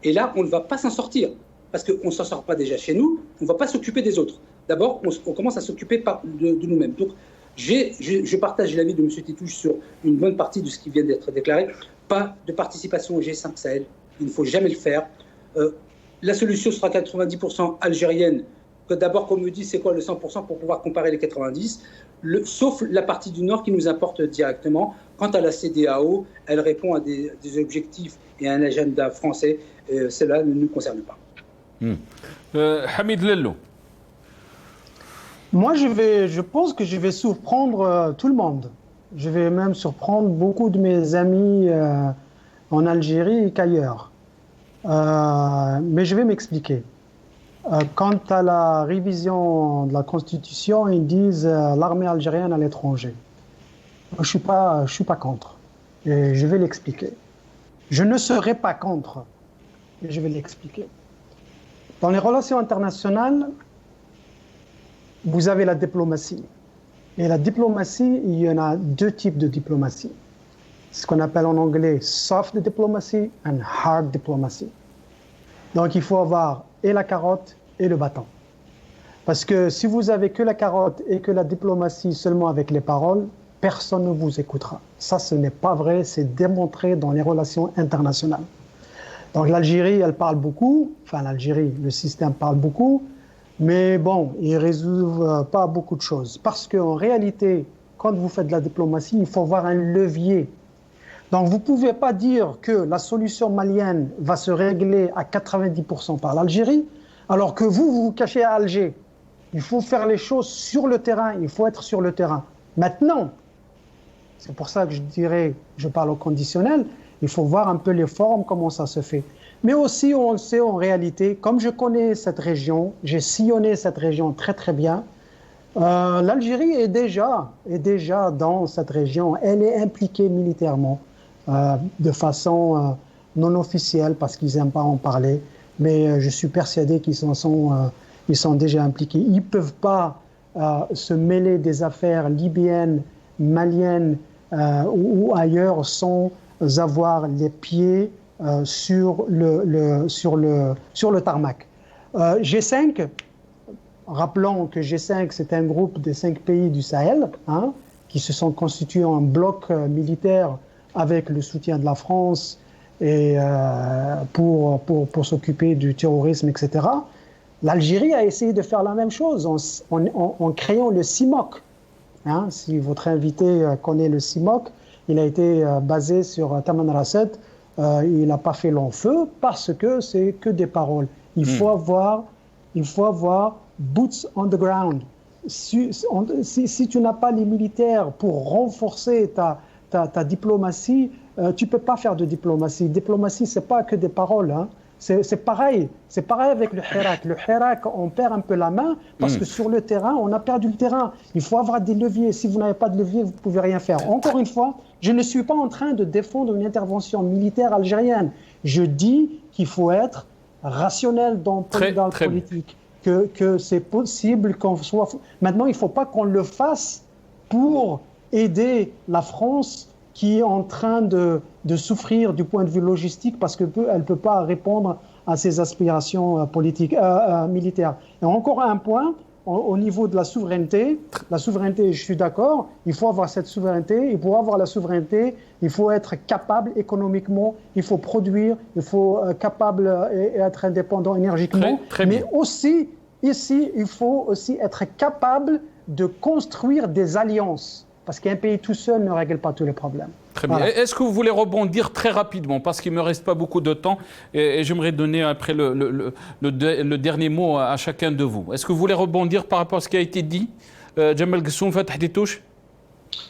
et là, on ne va pas s'en sortir. Parce qu'on ne s'en sort pas déjà chez nous, on ne va pas s'occuper des autres. D'abord, on commence à s'occuper de nous-mêmes. Donc, je partage l'avis de M. Titouche sur une bonne partie de ce qui vient d'être déclaré. Pas de participation au G5 Sahel. Il ne faut jamais le faire. La solution sera 90% algérienne. D'abord, qu'on me dise c'est quoi le 100% pour pouvoir comparer les 90%, sauf la partie du Nord qui nous importe directement. Quant à la CEDEAO, elle répond à des objectifs et à un agenda français. Cela ne nous concerne pas. Hamid Lello. Moi, je pense que je vais surprendre tout le monde. Je vais même surprendre beaucoup de mes amis en Algérie qu'ailleurs. Mais je vais m'expliquer. Quant à la révision de la Constitution, ils disent l'armée algérienne à l'étranger. Je suis pas contre. Et je vais l'expliquer. Je ne serai pas contre. Et je vais l'expliquer. Dans les relations internationales, vous avez la diplomatie. Et la diplomatie, il y en a deux types de diplomatie. Ce qu'on appelle en anglais soft diplomacy and hard diplomacy. Donc il faut avoir et la carotte et le bâton. Parce que si vous avez que la carotte et que la diplomatie seulement avec les paroles, personne ne vous écoutera. Ça, ce n'est pas vrai, c'est démontré dans les relations internationales. Donc l'Algérie, elle parle beaucoup, enfin l'Algérie, le système parle beaucoup, mais bon, il ne résout pas beaucoup de choses. Parce qu'en réalité, quand vous faites de la diplomatie, il faut avoir un levier. Donc vous ne pouvez pas dire que la solution malienne va se régler à 90% par l'Algérie, alors que vous vous cachez à Alger. Il faut faire les choses sur le terrain, il faut être sur le terrain. Maintenant, c'est pour ça que je dirais, je parle au conditionnel, il faut voir un peu les formes, comment ça se fait. Mais aussi, on le sait en réalité, comme je connais cette région, j'ai sillonné cette région très très bien, l'Algérie est déjà dans cette région, elle est impliquée militairement, de façon non officielle, parce qu'ils n'aiment pas en parler, mais je suis persuadé qu'ils ils sont déjà impliqués. Ils ne peuvent pas se mêler des affaires libyennes, maliennes ou ailleurs sans avoir les pieds sur le tarmac. G5, rappelons que G5 c'est un groupe de 5 pays du Sahel qui se sont constitués en bloc militaire avec le soutien de la France et pour s'occuper du terrorisme, etc. L'Algérie a essayé de faire la même chose en créant le CIMOC. Si votre invité connaît le CIMOC, il a été basé sur Taman Rasset. Il n'a pas fait long feu parce que c'est que des paroles. Il faut avoir boots on the ground. Si tu n'as pas les militaires pour renforcer ta diplomatie, tu ne peux pas faire de diplomatie. Diplomatie, ce n'est pas que des paroles. Hein. C'est pareil avec le Hirak. Le Hirak, on perd un peu la main parce que sur le terrain, on a perdu le terrain. Il faut avoir des leviers. Si vous n'avez pas de levier, vous ne pouvez rien faire. Encore une fois, je ne suis pas en train de défendre une intervention militaire algérienne. Je dis qu'il faut être rationnel dans le politique, que c'est possible qu'on soit... Maintenant, il ne faut pas qu'on le fasse pour aider la France qui est en train de souffrir du point de vue logistique parce qu'elle ne peut pas répondre à ses aspirations politiques, militaires. Et encore un point, au niveau de la souveraineté, je suis d'accord, il faut avoir cette souveraineté, et pour avoir la souveraineté, il faut être capable économiquement, il faut produire, il faut capable et être indépendant énergiquement, mais aussi, ici, il faut aussi être capable de construire des alliances. Parce qu'un pays tout seul ne règle pas tous les problèmes. Très bien. Est-ce que vous voulez rebondir très rapidement, parce qu'il ne me reste pas beaucoup de temps, et j'aimerais donner après le dernier mot à chacun de vous. Est-ce que vous voulez rebondir par rapport à ce qui a été dit? Jamal Ghassoum, Fatah Ditouche?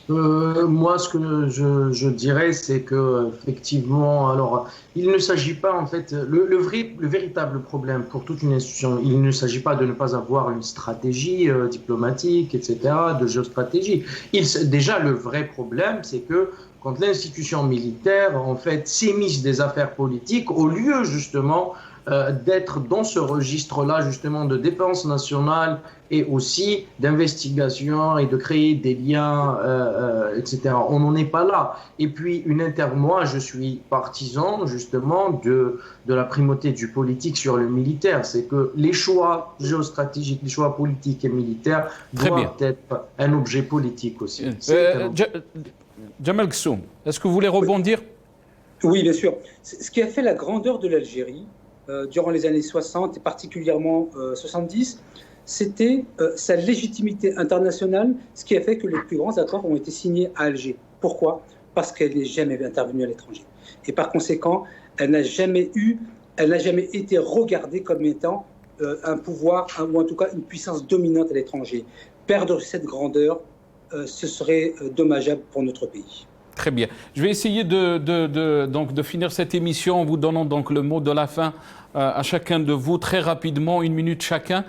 Moi, ce que je dirais, c'est que effectivement, alors, il ne s'agit pas en fait le véritable problème pour toute une institution. Il ne s'agit pas de ne pas avoir une stratégie diplomatique, etc., de géostratégie. Déjà, le vrai problème, c'est que quand l'institution militaire en fait s'émisse des affaires politiques, au lieu justement d'être dans ce registre-là justement de défense nationale et aussi d'investigation et de créer des liens, etc. On n'en est pas là. Et puis, moi, je suis partisan justement de la primauté du politique sur le militaire. C'est que les choix géostratégiques, les choix politiques et militaires doivent être un objet politique aussi. Jamal Ghassoum, est-ce que vous voulez rebondir? Oui, bien sûr. Ce qui a fait la grandeur de l'Algérie, durant les années 60 et particulièrement 70, c'était sa légitimité internationale, ce qui a fait que les plus grands accords ont été signés à Alger. Pourquoi? Parce qu'elle n'est jamais intervenue à l'étranger. Et par conséquent, elle n'a jamais été regardée comme étant un pouvoir, ou en tout cas une puissance dominante à l'étranger. Perdre cette grandeur, ce serait dommageable pour notre pays. Très bien. Je vais essayer de finir cette émission en vous donnant donc le mot de la fin à chacun de vous, très rapidement, 1 minute chacun.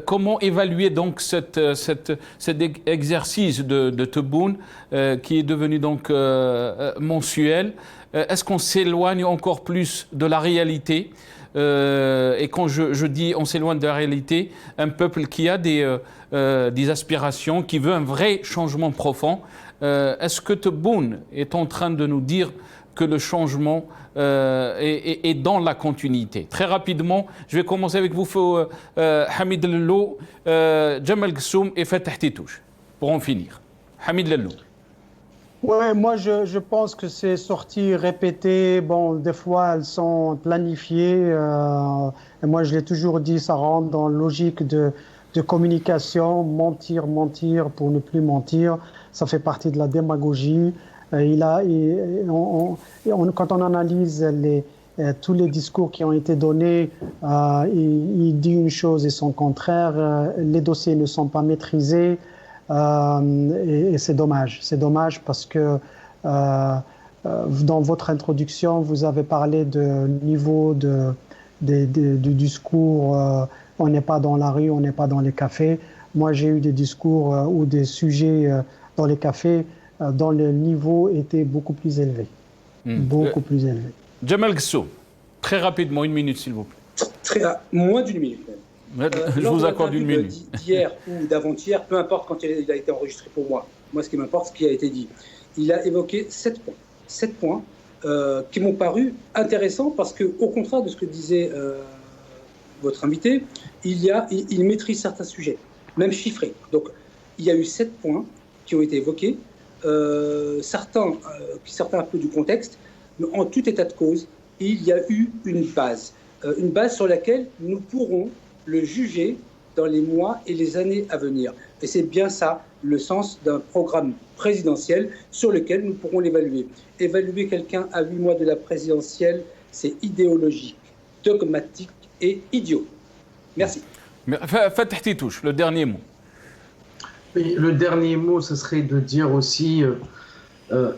Comment évaluer donc cet exercice de Tebboune qui est devenu donc mensuel? Est-ce qu'on s'éloigne encore plus de la réalité? Et quand je dis on s'éloigne de la réalité, un peuple qui a des aspirations, qui veut un vrai changement profond, est-ce que Tebboune est en train de nous dire que le changement est dans la continuité? Très rapidement, je vais commencer avec vous, Hamid Lello, Jamal Ghassoum et Fatah Ditouche, pour en finir. Hamid Lello. Oui, moi je pense que ces sorties répétées, bon, des fois elles sont planifiées. Et moi je l'ai toujours dit, ça rentre dans la logique de communication, mentir pour ne plus mentir. Ça fait partie de la démagogie. Quand on analyse tous les discours qui ont été donnés, il dit une chose et son contraire. Les dossiers ne sont pas maîtrisés. Et c'est dommage. C'est dommage parce que dans votre introduction, vous avez parlé du niveau du discours. On n'est pas dans la rue, on n'est pas dans les cafés. Moi, j'ai eu des discours ou des sujets dans les cafés dont le niveau était beaucoup plus élevé. Beaucoup plus élevé. Jamal Ghassoum, très rapidement, 1 minute, s'il vous plaît. Moins d'1 minute. Je vous accorde 1 minute. D'hier ou d'avant-hier, peu importe quand il a été enregistré pour moi. Moi, ce qui m'importe, ce qui a été dit. Il a évoqué 7 points. 7 points qui m'ont paru intéressants parce qu'au contraire de ce que disait votre invité, il maîtrise certains sujets, même chiffrés. Donc, il y a eu 7 points qui ont été évoqués, certains qui sortent un peu du contexte, mais en tout état de cause, il y a eu une base sur laquelle nous pourrons le juger dans les mois et les années à venir. Et c'est bien ça, le sens d'un programme présidentiel sur lequel nous pourrons l'évaluer. Évaluer quelqu'un à 8 mois de la présidentielle, c'est idéologique, dogmatique et idiot. Merci. Fatah Ditouche, le dernier mot. Le dernier mot, ce serait de dire aussi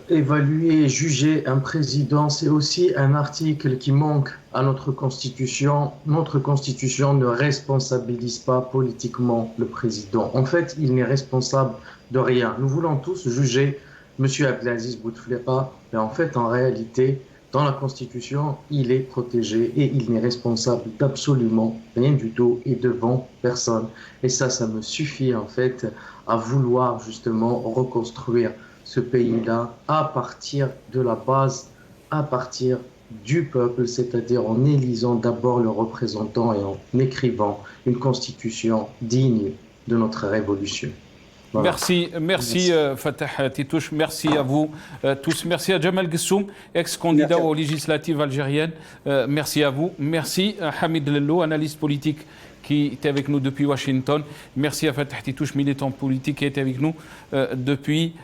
évaluer, juger un président, c'est aussi un article qui manque à notre Constitution. Notre Constitution ne responsabilise pas politiquement le président. En fait, il n'est responsable de rien. Nous voulons tous juger M. Abdelaziz Bouteflika, mais en fait, en réalité, dans la Constitution, il est protégé et il n'est responsable d'absolument rien du tout et devant personne. Et ça me suffit en fait à vouloir justement reconstruire ce pays-là à partir de la base, à partir du peuple, c'est-à-dire en élisant d'abord le représentant et en écrivant une constitution digne de notre révolution. Voilà. Merci Fatah Titouche, merci à vous tous, merci à Jamal Gessoum, ex-candidat aux législatives algériennes, merci à vous, merci à Hamid Lello, analyste politique qui était avec nous depuis Washington. Merci à Fatah Titouche, militant politique qui était avec nous depuis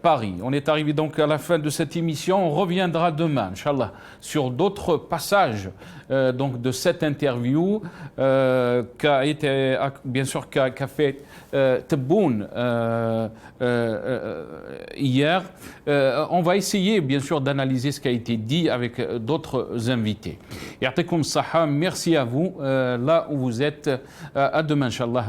Paris. On est arrivé donc à la fin de cette émission. On reviendra demain, Inch'Allah, sur d'autres passages donc de cette interview qu'a fait Tebboune hier. On va essayer bien sûr d'analyser ce qui a été dit avec d'autres invités. Yartekoum Saha, merci à vous là où vous êtes. À demain, Inch'Allah.